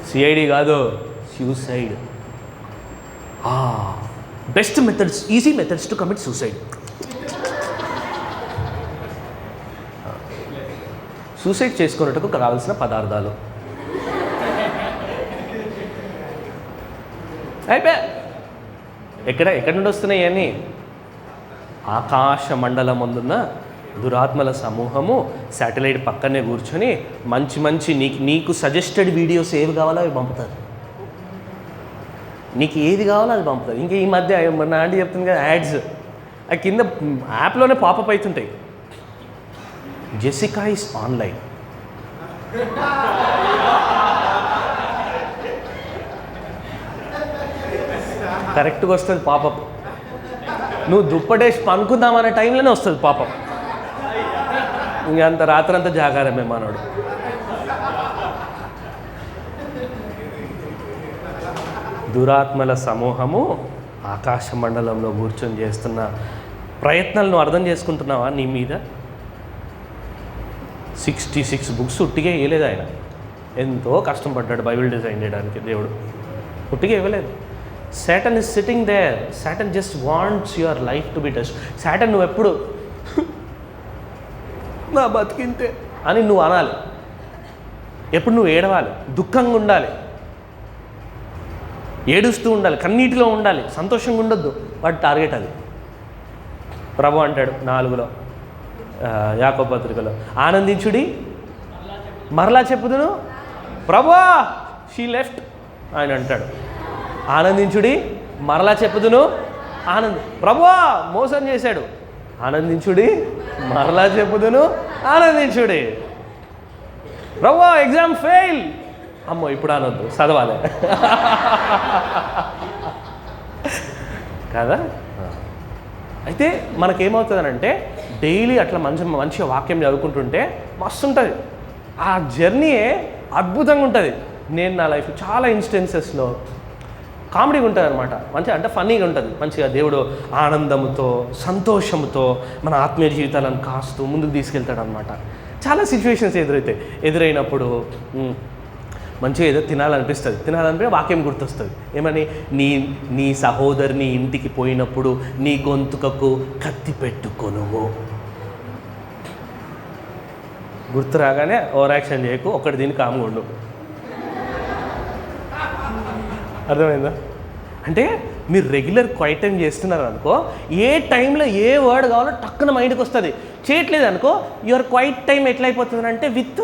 సిఐడి కాదు, suicide. Best methods, easy methods to commit suicide. Suicide చేసుకున్నట్టుకు కావాల్సిన పదార్థాలు అయిపోయా. ఎక్కడి నుండి వస్తున్నాయి అని? ఆకాశ మండలం ముందున్న దురాత్మల సమూహము శాటిలైట్ పక్కనే కూర్చొని మంచి నీకు సజెస్టెడ్ వీడియోస్ ఏవి కావాలో అవి పంపుతారు. నీకు ఏది కావాలో అది పంపుతారు. ఇంకా ఈ మధ్య మన ఆంటీ చెప్తుంది కదా, యాడ్స్ ఆ కింద యాప్లోనే పాపప్ అవుతుంటాయి. Jessica is online. కరెక్ట్గా వస్తుంది పాపప్. నువ్వు దుప్పటేసి పనుకుందామనే టైంలోనే వస్తుంది పాపప్. ఇంకా అంత రాత్రంతా జాగారమే మనోడు. దురాత్మల సమూహము ఆకాశ మండలంలో కూర్చొని చేస్తున్న ప్రయత్నాలను అర్థం చేసుకుంటున్నావా? నీ మీద 66 బుక్స్ ఉట్టిగా ఇవ్వలేదు ఆయన. ఎంతో కష్టపడ్డాడు బైబిల్ డిజైన్ చేయడానికి. దేవుడు ఉట్టిగా ఇవ్వలేదు. Satan is sitting there. Satan just wants your life to be touch. Satan నువ్వు ఎప్పుడు నా బతికింతే అని నువ్వు అనాలి. ఎప్పుడు నువ్వు ఏడవాలి, దుఃఖంగా ఉండాలి. ఏడుస్తూ ఉండాలి, కన్నీటిలో ఉండాలి, సంతోషంగా ఉండొద్దు. వాటి టార్గెట్ అది. ప్రభు అంటాడు 4లో యాకోబు పత్రికలో, ఆనందించుడి మరలా చెప్పుదును ప్రభువా షీ లెఫ్ట్ ఆయన అంటాడు, ఆనందించుడి మరలా చెప్పుదును ప్రభువా మోసం చేశాడు, ఆనందించుడి మరలా చెప్పుదును ఆనందించుడి. ప్రభువా ఎగ్జామ్ ఫెయిల్, అమ్మో ఇప్పుడు అనొద్దు చదవాలి కదా. అయితే మనకేమవుతుందనంటే డైలీ అట్లా మంచిగా వాక్యం చదువుకుంటుంటే మస్తు ఉంటుంది. ఆ జర్నీయే అద్భుతంగా ఉంటుంది. నేను నా లైఫ్ చాలా ఇన్స్టెన్సెస్లో కామెడీగా ఉంటుంది అనమాట, మంచిగా అంటే ఫన్నీగా ఉంటుంది. మంచిగా దేవుడు ఆనందంతో సంతోషంతో మన ఆత్మీయ జీవితాలను కాస్తూ ముందుకు తీసుకెళ్తాడు అనమాట. చాలా సిచ్యువేషన్స్ ఎదురైనప్పుడు మంచిగా ఏదో తినాలనిపిస్తే వాక్యం గుర్తొస్తుంది. ఏమని, నీ సహోదరుని ఇంటికి పోయినప్పుడు నీ గొంతుకకు కత్తి పెట్టుకొనుము. గుర్తు రాగానే ఓవర్ యాక్షన్ చేయకు, ఒకటి దీన్ని కామ్గా ఉండు. అర్థమైందా? అంటే మీరు రెగ్యులర్ క్వైట్ టైం చేస్తున్నారు అనుకో, ఏ టైంలో ఏ వర్డ్ కావాలో టక్కున మైండ్కి వస్తుంది. చేయట్లేదు అనుకో, యువర్ క్వైట్ టైం ఎట్లయిపోతుందంటే విత్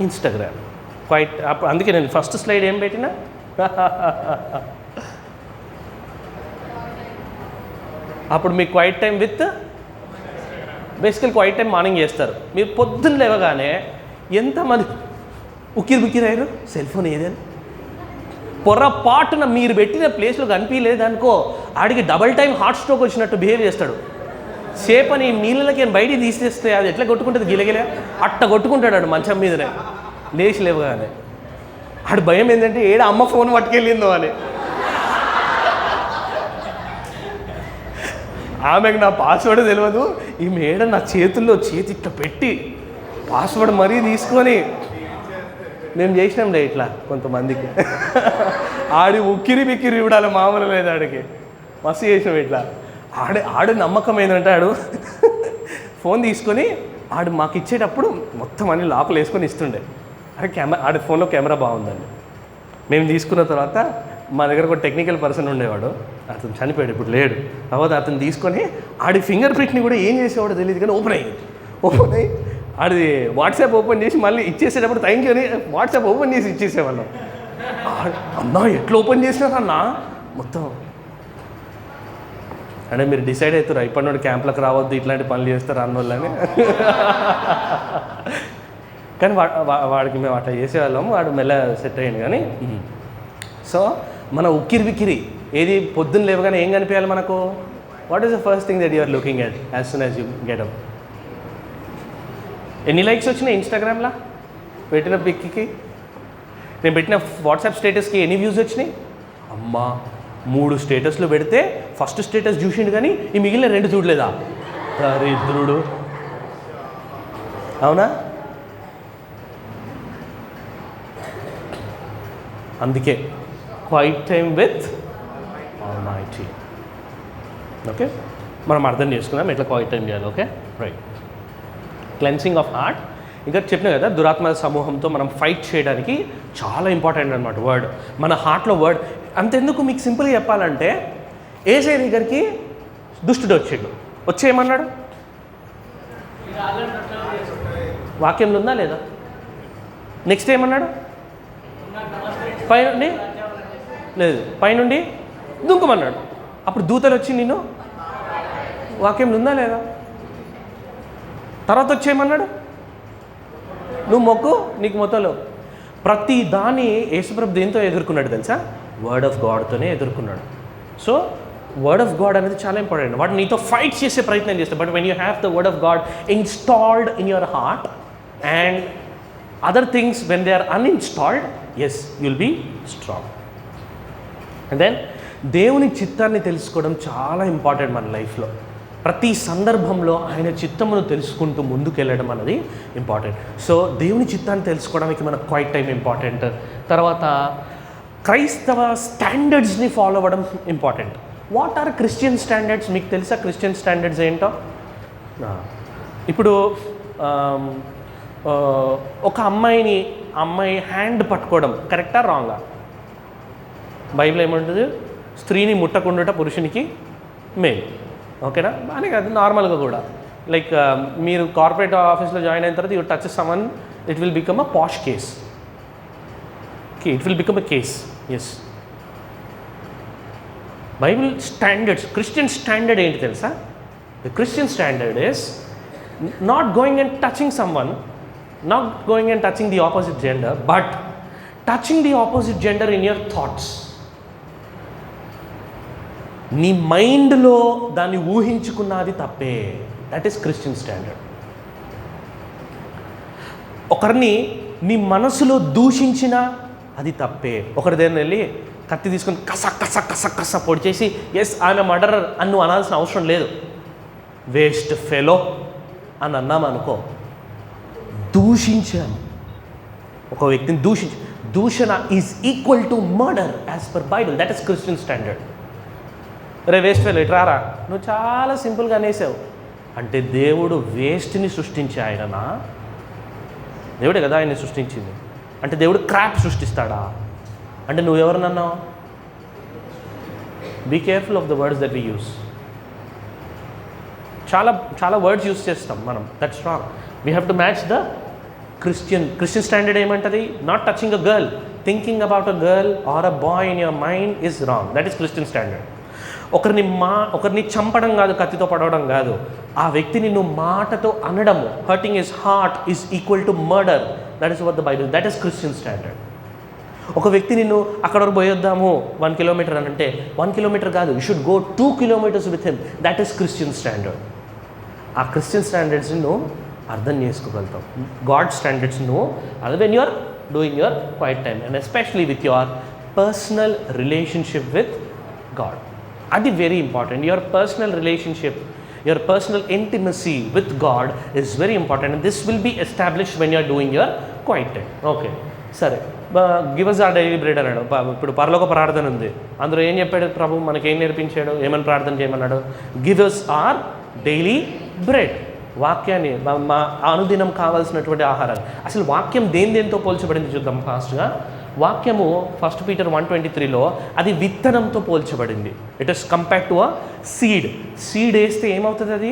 ఇన్స్టాగ్రామ్ క్వైట్. అందుకే నేను ఫస్ట్ స్లైడ్ ఏం పెట్టినా అప్పుడు మీ quiet time with basically quiet time morning చేస్తారు. మీరు పొద్దున్న లేవగానే ఎంతమంది ఉక్కిరిబిక్కిరయ్యారు, సెల్ ఫోన్ ఏదని పొర్రపాటున మీరు పెట్టిన ప్లేస్లో కనిపించలేదు అనుకో, ఆడికి డబల్ టైం హార్ట్ స్ట్రోక్ వచ్చినట్టు బిహేవ్ చేస్తాడు. చేపని నీళ్ళకి బయటికి తీసేస్తే అది ఎట్లా కొట్టుకుంటుంది, గిలగిలే అట్ట కొట్టుకుంటాడు ఆడు మంచం మీదనే లేచి లేవగానే. ఆడు భయం ఏంటంటే ఏడ అమ్మ ఫోన్ పట్టుకెళ్ళిందో అని. ఆమెకు నా పాస్వర్డ్ తెలియదు, ఈ మేడ నా చేతుల్లో చేతి ఇట్లా పెట్టి పాస్వర్డ్ మరీ తీసుకొని మేము చేసినాంలే ఇట్లా కొంతమందికి. ఆడి ఉక్కిరి బిక్కిరి చూడాలి, మామూలు లేదు ఆడికి, మస్తు చేసినాం ఇట్లా. ఆడు నమ్మకం ఏంటంటే ఆడు ఫోన్ తీసుకొని ఆడు మాకు ఇచ్చేటప్పుడు మొత్తం అన్ని లాకులు వేసుకొని ఇస్తుండే. ఆడి ఫోన్లో కెమెరా బాగుందండి. మేము తీసుకున్న తర్వాత మా దగ్గర ఒక టెక్నికల్ పర్సన్ ఉండేవాడు, అతను చనిపోయాడు, ఇప్పుడు లేడు. తర్వాత అతను తీసుకొని ఆడి ఫింగర్ ప్రింట్ని కూడా ఏం చేసేవాడో తెలియదు కానీ ఓపెన్ అయ్యి ఆడి వాట్సాప్ ఓపెన్ చేసి మళ్ళీ ఇచ్చేసేటప్పుడు థ్యాంక్ యూ అని వాట్సాప్ ఓపెన్ చేసి ఇచ్చేసేవాళ్ళం. అన్నా ఎట్లా ఓపెన్ చేసినారన్నా మొత్తం. అంటే మీరు డిసైడ్ అవుతారు ఇప్పటి నుండి క్యాంప్లకు రావద్దు, ఇట్లాంటి పనులు చేస్తారు అన్నోళ్ళని. కానీ వాడికి మేము అట్లా చేసేవాళ్ళము, వాడు మెల్ల సెట్ అయ్యింది. కానీ సో మన ఉక్కిరి ఏది పొద్దున్న లేవగానే ఏం కనిపించాలి మనకు? What is the first thing that you are looking at as soon as you get up? ఎన్ని లైక్స్ వచ్చినాయి ఇన్స్టాగ్రామ్లో పెట్టిన పిక్కి? నేను పెట్టిన వాట్సాప్ స్టేటస్కి ఎన్ని వ్యూస్ వచ్చినాయి? అమ్మా 3 స్టేటస్లు పెడితే ఫస్ట్ స్టేటస్ చూసిండు కానీ ఈ మిగిలిన 2 చూడలేదా? దరిద్రుడు. అవునా? అందుకే quiet time with almighty. Okay, మనం అర్థం చేసుకుందాం ఎట్లా క్వైట్ టైం చేయాలి. Okay, right. Cleansing of heart. ఇంకా చెప్పినా కదా, దురాత్మ సమూహంతో మనం ఫైట్ చేయడానికి చాలా ఇంపార్టెంట్ అనమాట వర్డ్. మన హార్ట్లో వర్డ్ అంతెందుకు, మీకు సింపుల్గా చెప్పాలంటే ఏసై దగ్గరికి దుష్టుడు వచ్చేయమన్నాడు. వాక్యంలో ఉందా లేదా? నెక్స్ట్ ఏమన్నాడు? పైనుండి లేదు, పైనుండి దుంకమన్నాడు. అప్పుడు దూతలు వచ్చి నేను వాక్యంలో ఉందా లేదా? తర్వాత వచ్చేయమన్నాడు, నువ్వు మొక్కు, నీకు మొత్తంలో ప్రతి దాన్ని యేసుప్రభు దేంతో ఎదుర్కొన్నాడు తెలుసా? వర్డ్ ఆఫ్ గాడ్తోనే ఎదుర్కొన్నాడు. సో వర్డ్ ఆఫ్ గాడ్ అనేది చాలా ఇంపార్టెంట్. వాడు నీతో ఫైట్ చేసే ప్రయత్నం చేస్తాడు. But when you have the word of God installed in your heart and other things when they are uninstalled, yes you'll be strong. And then దేవుని చిత్తాన్ని తెలుసుకోవడం చాలా ఇంపార్టెంట్ మన లైఫ్లో. ప్రతి సందర్భంలో ఆయన చిత్తమును తెలుసుకుంటూ ముందుకెళ్ళడం అనేది ఇంపార్టెంట్. సో దేవుని చిత్తాన్ని తెలుసుకోవడానికి మనకు క్వైట్ టైం ఇంపార్టెంట్. తర్వాత క్రైస్తవ స్టాండర్డ్స్ని ఫాలో అవ్వడం important. What are Christian standards? మీకు తెలుసా క్రిస్టియన్ స్టాండర్డ్స్ ఏంటో? ఇప్పుడు ఒక అమ్మాయి హ్యాండ్ పట్టుకోవడం కరెక్టా రాంగా? బైబిల్ ఏమంటుంది? స్త్రీని ముట్టకుండుట పురుషునికి మేలు. ఓకేనా? బాగానే కాదు, నార్మల్గా కూడా. లైక్ మీరు కార్పొరేట్ ఆఫీస్లో జాయిన్ అయిన తర్వాత you touch someone, it will become a posh case. Okay, it will become a case. Yes, Bible standards, Christian standard ఏంటి తెలుసా? The Christian standard is not going and touching someone, not going and touching the opposite gender, but touching the opposite gender in your thoughts. నీ మైండ్లో దాన్ని ఊహించుకున్నది తప్పే. That is Christian standard. ఒకరిని నీ మనసులో దూషించిన అది తప్పే. ఒకరి దగ్గర వెళ్ళి కత్తి తీసుకొని కస కస కస కస పొడి చేసి ఎస్ ఆయన మర్డరర్ అని నువ్వు అనాల్సిన అవసరం లేదు. వేస్ట్ ఫెలో అని అన్నామనుకో, దూషించాను, ఒక వ్యక్తిని దూషణ is equal to murder as per bible. That is Christian standard. రే వేస్ట్ ఫెలో ఇట్రారా, నువ్వు చాలా సింపుల్గా అనేసావు అంటే దేవుడు వేస్ట్ని సృష్టించే ఆయననా? దేవుడే కదా ఆయన్ని సృష్టించింది. అంటే దేవుడు క్రాప్ సృష్టిస్తాడా? అంటే నువ్వెవరినన్నావు? Be careful of the words that we use. చాలా వర్డ్స్ యూస్ చేస్తాం మనం, that's wrong. We have to match the Christian standard ఏమంటుంది? Not touching a girl, thinking about a girl or a boy in your mind is wrong. That is Christian standard. ఒకరిని చంపడం కాదు, కత్తితో పడవడం కాదు, ఆ వ్యక్తిని నువ్వు మాటతో అనడము, hurting his heart is equal to murder. That is what the bible, that is Christian standard. ఒక వ్యక్తి నిన్ను అక్కడ వరకు పోయొద్దాము 1 కిలోమీటర్ అని అంటే 1 కిలోమీటర్ కాదు, you should go 2 kilometres with him. That is Christian standard. ఆ క్రిస్టియన్ స్టాండర్డ్స్ని నువ్వు అర్థం చేసుకోగలుగుతావు. గాడ్ స్టాండర్డ్స్ నువ్వు అది when you're doing your quiet time and especially with your personal relationship with God. అది very important. Your personal relationship, your personal intimacy with God is very important and this will be established when you're doing your quiet time. Okay, సరే, give us our daily bread అన్నాడు. ఇప్పుడు పరలోక ప్రార్థన ఉంది, అందులో ఏం చెప్పాడు ప్రభు? మనకేం నేర్పించాడు? ఏమని ప్రార్థన చేయమన్నాడు? Give us our daily bread. వాక్యాన్ని, మా అనుదినం కావాల్సినటువంటి ఆహారాలు. అసలు వాక్యం దేనితో పోల్చబడింది చూద్దాం ఫాస్ట్గా. వాక్యము 1 Peter 1:23లో అది విత్తనంతో పోల్చబడింది. It is compared to a seed. Seed వేస్తే ఏమవుతుంది? అది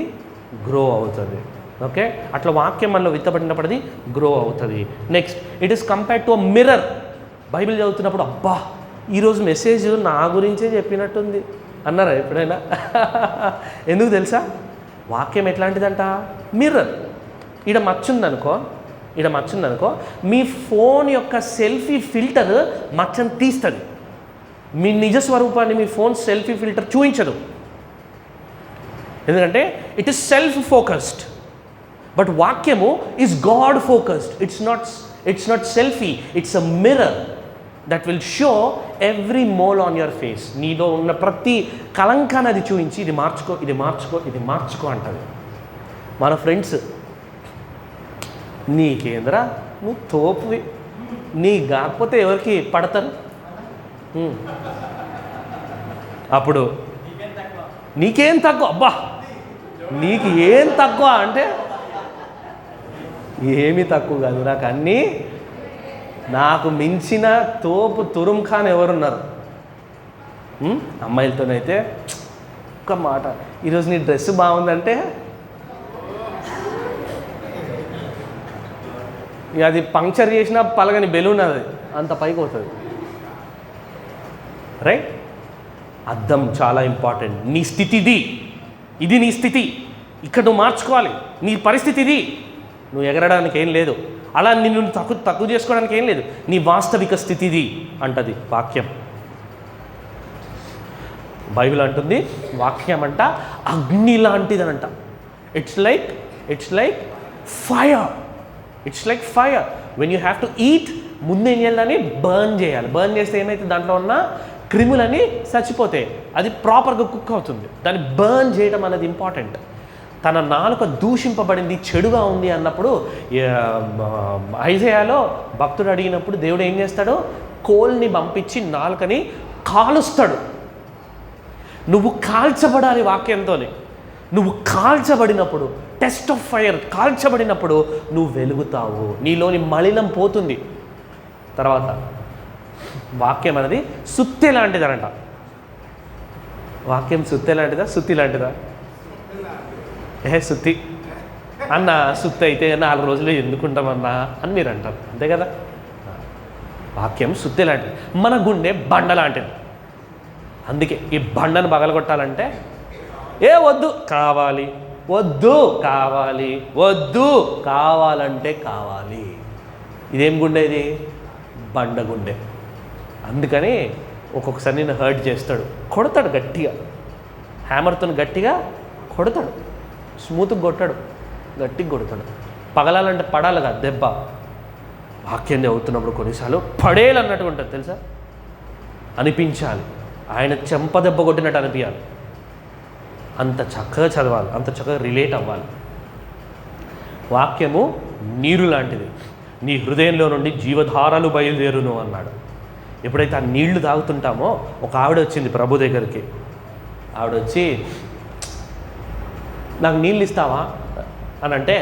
గ్రో అవుతుంది. ఓకే, అట్లా వాక్యం మనలో విత్తబడినప్పుడు అది గ్రో అవుతుంది. Next, it is compared to a mirror. Bible చదువుతున్నప్పుడు అబ్బా ఈరోజు మెసేజ్ నా గురించే చెప్పినట్టుంది అన్నారా ఎప్పుడైనా? ఎందుకు తెలుసా? వాక్యం ఎట్లాంటిదంట? మిర్రర్. ఈడ మచ్చుందనుకో, మీ ఫోన్ యొక్క సెల్ఫీ ఫిల్టర్ మచ్చని తీస్తుంది. మీ నిజ స్వరూపాన్ని మీ ఫోన్ సెల్ఫీ ఫిల్టర్ చూపించదు. ఎందుకంటే it is self focused. But వాక్యము is God focused. It's not selfie, it's a mirror that will show every mole on your face. నీలో ఉన్న ప్రతి కలంకాన్ని అది చూపించి ఇది మార్చుకో అంటుంది. మన ఫ్రెండ్స్, నీకేంద్రా నువ్వు తోపువి, నీ కాకపోతే ఎవరికి పడతారు? అప్పుడు నీకేం తక్కువ, అబ్బా నీకు ఏం తక్కువ అంటే ఏమీ తక్కువ కాదు, నాకు అన్నీ, నాకు మించిన తోపు తురుం ఖాన్ ఎవరున్నారు? అమ్మాయిలతోనైతే ఒక్క మాట, ఈరోజు నీ డ్రెస్ బాగుందంటే ఇక అది పంక్చర్ చేసినా పలగని బెలూన్, అది అంత పైకి అవుతుంది. రైట్? అర్థం చాలా ఇంపార్టెంట్. నీ స్థితి ఇది నీ స్థితి, ఇక్కడ నువ్వు మార్చుకోవాలి. నీ పరిస్థితి ఇది, నువ్వు ఎగరడానికి ఏం లేదు, అలా నిన్ను తక్కువ చేసుకోవడానికి ఏం లేదు. నీ వాస్తవిక స్థితి ఇది అంటది వాక్యం. బైబిల్ అంటుంది వాక్యం అంట అగ్ని లాంటిదనంట. It's like fire. It's like fire. When you have to eat, ముందేం చేయాలని? బర్న్ చేయాలి. బర్న్ చేస్తే ఏమైతే దాంట్లో ఉన్న క్రిములని చచ్చిపోతాయి, అది ప్రాపర్గా కుక్ అవుతుంది. దాన్ని బర్న్ చేయడం అనేది ఇంపార్టెంట్. తన నాలుక దూషింపబడింది, చెడుగా ఉంది అన్నప్పుడు ఐజయాలో భక్తుడు అడిగినప్పుడు దేవుడు ఏం చేస్తాడు? కోల్ని పంపించి నాలుకని కాలుస్తాడు. నువ్వు కాల్చబడాలి వాక్యంతోనే. నువ్వు కాల్చబడినప్పుడు, టెస్ట్ ఆఫ్ ఫైర్, కాల్చబడినప్పుడు నువ్వు వెలుగుతావు, నీలోని మలినం పోతుంది. తర్వాత వాక్యం అనేది సుత్తి లాంటిదనంట. వాక్యం సుత్తి లాంటిదా సుత్తి లాంటిదా? సుత్తి అన్న, సుత్తి అయితే 4 రోజులు ఎందుకుంటామన్నా అని మీరు అంటారు, అంతే కదా. వాక్యం సుత్తి లాంటిది, మన గుండె బండ లాంటిది. అందుకే ఈ బండను పగలగొట్టాలంటే వద్దు కావాలి, వద్దు కావాలి, వద్దు కావాలంటే కావాలి. ఇదేం గుండె? ఇది బండ గుండె. అందుకని ఒక్కొక్కసారి నేను హర్ట్ చేస్తాడు, కొడతాడు గట్టిగా, హ్యామర్తో గట్టిగా కొడతాడు, స్మూత్గా కొట్టాడు, గట్టిగా కొడతాడు. పగలాలంటే పడాలి కదా దెబ్బ. వాక్యం చదువుతున్నప్పుడు కొన్నిసార్లు పడేయాలన్నట్టు ఉంటుంది తెలుసా, అనిపించాలి, ఆయన చెంప దెబ్బ కొట్టినట్టు అనిపించాలి. అంత చక్కగా చదవాలి, అంత చక్కగా రిలేట్ అవ్వాలి. వాక్యము నీరు లాంటిది, నీ హృదయంలో నుండి జీవధారలు బయలుదేరును అన్నాడు. ఎప్పుడైతే ఆ నీళ్లు తాగుతుంటామో, ఒక ఆవిడ వచ్చింది ప్రభు దగ్గరికి. ఆవిడ వచ్చి, నాకు నీళ్ళు ఇస్తావా అని అంటే,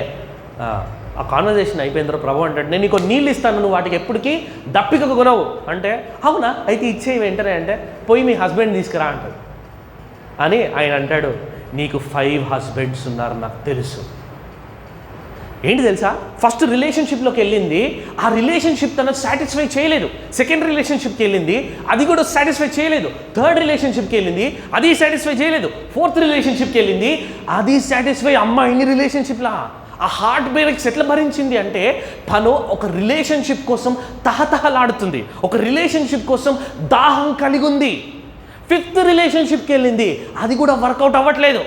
ఆ కాన్వర్జేషన్ అయిపోయిన తర్వాత ప్రభు అంటాడు, నేను నీకు నీళ్ళు ఇస్తాను, నువ్వు వాటికి ఎప్పటికీ దప్పిక కొనవు అంటే, అవునా అయితే ఇచ్చేయి వెంటనే అంటే, పోయి మీ హస్బెండ్ తీసుకురా అంటాడు. అని ఆయన అంటాడు, నీకు 5 హస్బెండ్స్ ఉన్నారు నాకు తెలుసు. ఏంటి తెలుసా, ఫస్ట్ రిలేషన్షిప్లోకి వెళ్ళింది, ఆ రిలేషన్షిప్ తనకు సాటిస్ఫై చేయలేదు. సెకండ్ రిలేషన్షిప్కి వెళ్ళింది, అది కూడా సాటిస్ఫై చేయలేదు. థర్డ్ రిలేషన్షిప్కి వెళ్ళింది, అది సాటిస్ఫై చేయలేదు. ఫోర్త్ రిలేషన్షిప్కి వెళ్ళింది, అది సాటిస్ఫై. అమ్మ ఇన్ని రిలేషన్షిప్లా ఆ హార్ట్ బ్రేక్స్ ఎట్లా భరించింది అంటే, తను ఒక రిలేషన్షిప్ కోసం తహతహలాడుతుంది, ఒక రిలేషన్షిప్ కోసం దాహం కలిగి ఉంది. 5th రిలేషన్షిప్కి వెళ్ళింది, అది కూడా వర్కౌట్ అవ్వట్లేదు.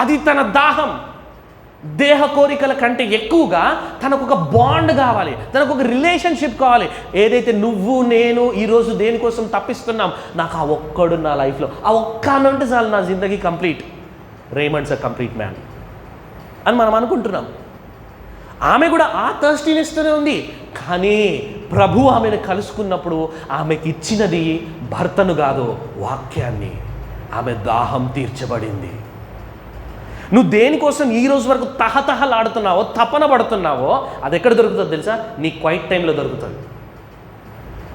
అది తన దాహం, దేహ కోరికల కంటే ఎక్కువగా తనకు ఒక బాండ్ కావాలి, తనకు ఒక రిలేషన్షిప్ కావాలి. ఏదైతే నువ్వు నేను ఈరోజు దేనికోసం తప్పిస్తున్నాం, నాకు ఆ ఒక్కడు నా లైఫ్లో, ఆ ఒక్క అంటే చాలు, నా జిందగీ కంప్లీట్, రేమండ్స్ అ కంప్లీట్ మ్యాన్ అని మనం అనుకుంటున్నాం. ఆమె కూడా ఆ థర్స్టీనెస్తోనే ఉంది. కానీ ప్రభు ఆమెను కలుసుకున్నప్పుడు ఆమెకి ఇచ్చినది భర్తను కాదు, వాక్యాన్ని. ఆమె దాహం తీర్చబడింది. నువ్వు దేనికోసం ఈ రోజు వరకు తహతహలాడుతున్నావో, తపన పడుతున్నావో, అది ఎక్కడ దొరుకుతుందో తెలుసా? నీ క్వైట్ టైంలో దొరుకుతుంది.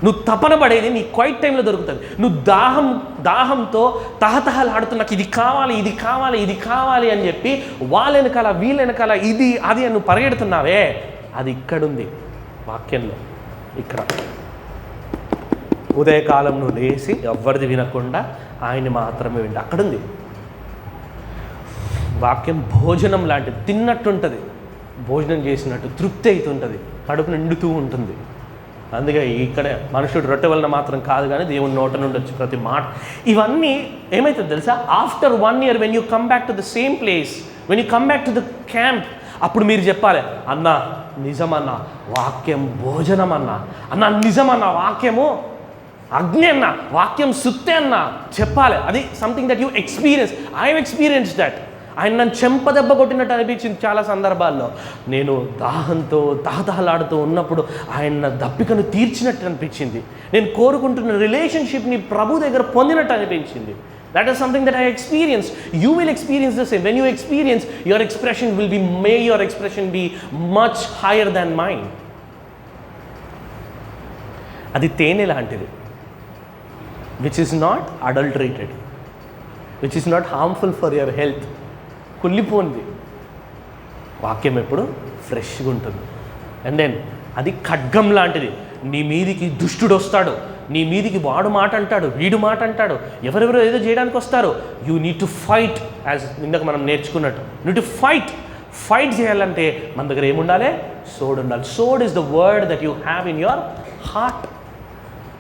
నువ్వు తపన పడేది నీ క్వైట్ టైంలో దొరుకుతుంది. నువ్వు దాహంతో తహతహలాడుతూ నాకు ఇది కావాలి, ఇది కావాలి, ఇది కావాలి అని చెప్పి వాళ్ళ వెనకాల వీళ్ళ వెనకాల ఇది అది అని నువ్వు పరిగెడుతున్నావే, అది ఇక్కడుంది వాక్యంలో. ఇక్కడ ఉదయకాలం నువ్వు లేచి ఎవరిది వినకుండా ఆయన్ని మాత్రమే వింట, అక్కడుంది. వాక్యం భోజనం లాంటిది, తిన్నట్టుంటుంది, భోజనం చేసినట్టు తృప్తి అవుతుంటుంది, కడుపు నిండుతూ ఉంటుంది. అందుకే ఇక్కడ మనుషుడు రొట్టె వలన మాత్రం కాదు కానీ దేవుని నోట నుండి వచ్చి ప్రతి మాట. ఇవన్నీ ఏమవుతుంది తెలుసా? After 1 year when you come back to the same place, when you come back to the camp, అప్పుడు మీరు చెప్పాలి, అన్న నిజమన్నా వాక్యం భోజనం అన్నా, అన్న నిజమన్నా వాక్యము అగ్ని అన్న, వాక్యం సుత్తే అన్న చెప్పాలి. అది something that you experience. I have experience that. ఆయన నన్ను చెంపదెబ్బ కొట్టినట్టు అనిపించింది చాలా సందర్భాల్లో. నేను దాహంతో తహతహలాడుతూ ఉన్నప్పుడు ఆయన దప్పికను తీర్చినట్టు అనిపించింది. నేను కోరుకుంటున్న రిలేషన్షిప్ని ప్రభు దగ్గర పొందినట్టు అనిపించింది. That is something that I experienced. You will experience the same. When you experience, your expression will be, may your expression be much higher than mine. అది తేనె లాంటిది, which is not adulterated, which is not harmful for your health. కుళ్ళిపోయింది. వాక్యం ఎప్పుడు ఫ్రెష్గా ఉంటుంది. And then అది ఖడ్గం లాంటిది. నీ మీదికి దుష్టుడు వస్తాడు, నీ మీదికి వాడు మాట అంటాడు, వీడు మాట అంటాడు, ఎవరెవరో ఏదో చేయడానికి వస్తారు. You need to fight. As ఇందాక మనం నేర్చుకున్నట్టు, నీడ్ టు ఫైట్ చేయాలంటే మన దగ్గర ఏముండాలి? సోడ్ ఉండాలి. Sword is the word that you have in your heart.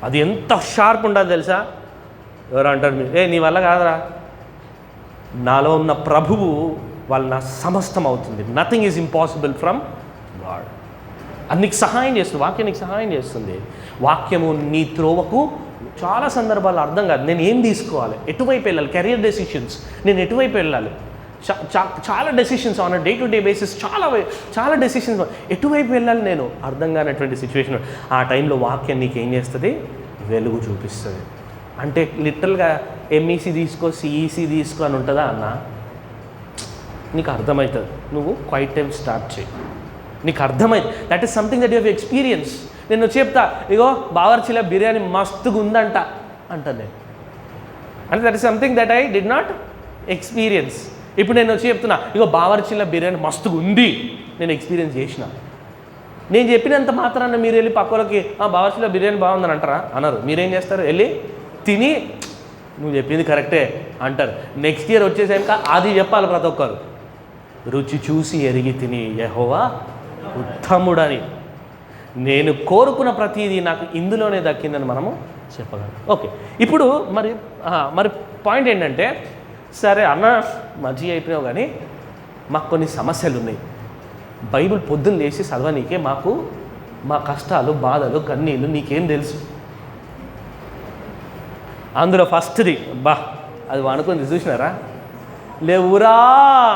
అది ఎంత షార్ప్ ఉండాలి తెలుసా? ఎవరు అంటారు, నీ వల్ల కాదురా, నాలో ఉన్న ప్రభువు వాళ్ళ నా సమస్తం అవుతుంది. Nothing is impossible from God. అది నీకు సహాయం చేస్తుంది, వాక్యం నీకు సహాయం చేస్తుంది. వాక్యము నీ త్రోవకు చాలా సందర్భాల్లో అర్థం కాదు. నేను ఏం తీసుకోవాలి, ఎటువైపు వెళ్ళాలి, కెరియర్ డెసిషన్స్, నేను ఎటువైపు వెళ్ళాలి, చాలా decisions on day to day basis, చాలా డెసిషన్స్, ఎటువైపు వెళ్ళాలి నేను అర్థం కానటువంటి సిచ్యువేషన్. ఆ టైంలో వాక్యం నీకు ఏం చేస్తుంది? వెలుగు చూపిస్తుంది. అంటే లిటరల్గా ఎంఈసీ తీసుకో, సిఈసీ తీసుకో అని ఉంటుందా అన్న? నీకు అర్థమవుతుంది. నువ్వు క్వైట్ టైం స్టార్ట్ చేయి, నీకు అర్థమైంది. That is something that you have experience. నేను వచ్చి చెప్తా, ఇగో బావర్చిలో బిర్యానీ మస్తుగా ఉందంట అంటాను నేను. అంటే that is something that I did not experience. ఇప్పుడు నేను వచ్చి చెప్తున్నా, ఇగో బావర్చిలో బిర్యానీ మస్తుగా ఉంది, నేను ఎక్స్పీరియన్స్ చేసిన. నేను చెప్పినంత మాత్రాన మీరు వెళ్ళి పక్కలకి బావర్చిలో బిర్యానీ బాగుందని అంటారా? అనరు. మీరేం చేస్తారు? వెళ్ళి తిని నువ్వు చెప్పింది కరెక్టే అంటారు. నెక్స్ట్ ఇయర్ వచ్చేసాక అది చెప్పాలి ప్రతి ఒక్కరు, రుచి చూసి ఎరిగి తిని యెహోవా ఉత్తముడని. నేను కోరుకున్న ప్రతిదీ నాకు ఇందులోనే దక్కిందని మనము చెప్పగలం. ఓకే, ఇప్పుడు మరి పాయింట్ ఏంటంటే, సరే అన్న మంచిగా అయిపోయినావు కానీ మాకు కొన్ని సమస్యలు ఉన్నాయి. బైబిల్ పొద్దున్న లేచి చదవనీకే మాకు మా కష్టాలు, బాధలు, కన్నీళ్ళు నీకేం తెలుసు? అందులో ఫస్ట్ది అది అనుకుంది చూసినారా? లేవురా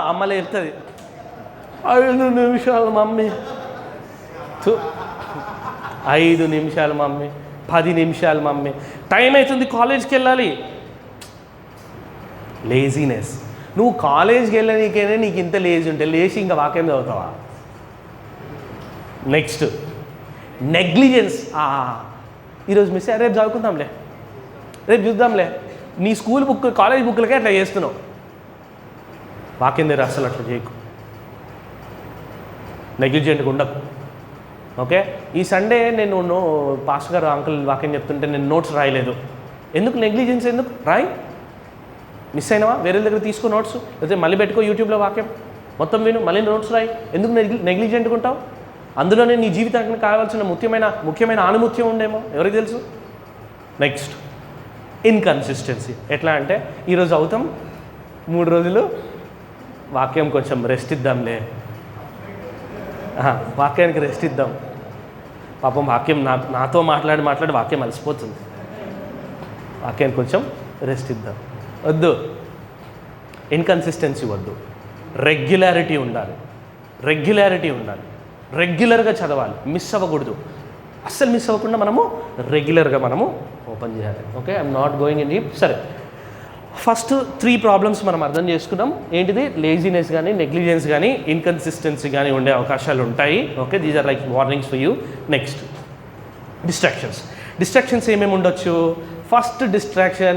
అమ్మలే చెప్తుంది, 5 నిమిషాలు మమ్మీ, 5 నిమిషాలు మమ్మీ, 10 నిమిషాలు మమ్మీ, టైం అవుతుంది కాలేజ్కి వెళ్ళాలి. లేజీనెస్. నువ్వు కాలేజ్కి వెళ్ళనీకైనా నీకు ఇంత లేజీ ఉంటే లేచి ఇంకా వాక్యం చదువుతావా? Next negligence. ఈరోజు మిస్ రేపు చదువుకుందాంలే, రేపు చూద్దాంలే. నీ స్కూల్ బుక్, కాలేజ్ బుక్లకే అట్లా చేస్తున్నావు. వాక్యం దగ్గర అసలు అట్లా చేయకు, నెగ్లిజెంట్గా ఉండకు. ఓకే, ఈ సండే నేను పాస్టర్ గారు అంకుల్ వాక్యం చెప్తుంటే నేను నోట్స్ రాయలేదు. ఎందుకు నెగ్లిజెన్స్? ఎందుకు రాయి? మిస్ అయినావా? వేరే దగ్గర తీసుకో నోట్స్, లేకపోతే మళ్ళీ పెట్టుకో యూట్యూబ్లో వాక్యం మొత్తం విను, మళ్ళీ నోట్స్ రాయి. ఎందుకు నెగ్లిజెంట్గా ఉంటావు? అందులోనే నీ జీవితానికి కావాల్సిన ముఖ్యమైన ఆనుముత్యం ఉండేమో, ఎవరికి తెలుసు? Next inconsistency. ఎట్లా అంటే ఈరోజు అవుతాం, 3 రోజులు వాక్యం కొంచెం రెస్ట్ ఇద్దాంలే, వాక్యానికి రెస్ట్ ఇద్దాం. పాపం వాక్యం నాతో మాట్లాడి వాక్యం అలసిపోతుంది, వాక్యానికి కొంచెం రెస్ట్ ఇద్దాం. వద్దు, ఇన్కన్సిస్టెన్సీ వద్దు. రెగ్యులారిటీ ఉండాలి, రెగ్యులర్గా చదవాలి, మిస్ అవ్వకూడదు. అస్సలు మిస్ అవ్వకుండా మనము రెగ్యులర్గా మనము ఓపెన్ చేయాలి. Okay, I'm not going in deep. సరే, ఫస్ట్ 3 ప్రాబ్లమ్స్ మనం అర్థం చేసుకున్నాం. ఏంటిది? లేజినెస్ కానీ, నెగ్లిజెన్స్ కానీ, ఇన్కన్సిస్టెన్సీ కానీ ఉండే అవకాశాలు ఉంటాయి. Okay, these are like warnings for you. Next distractions ఏమేమి ఉండొచ్చు? First distraction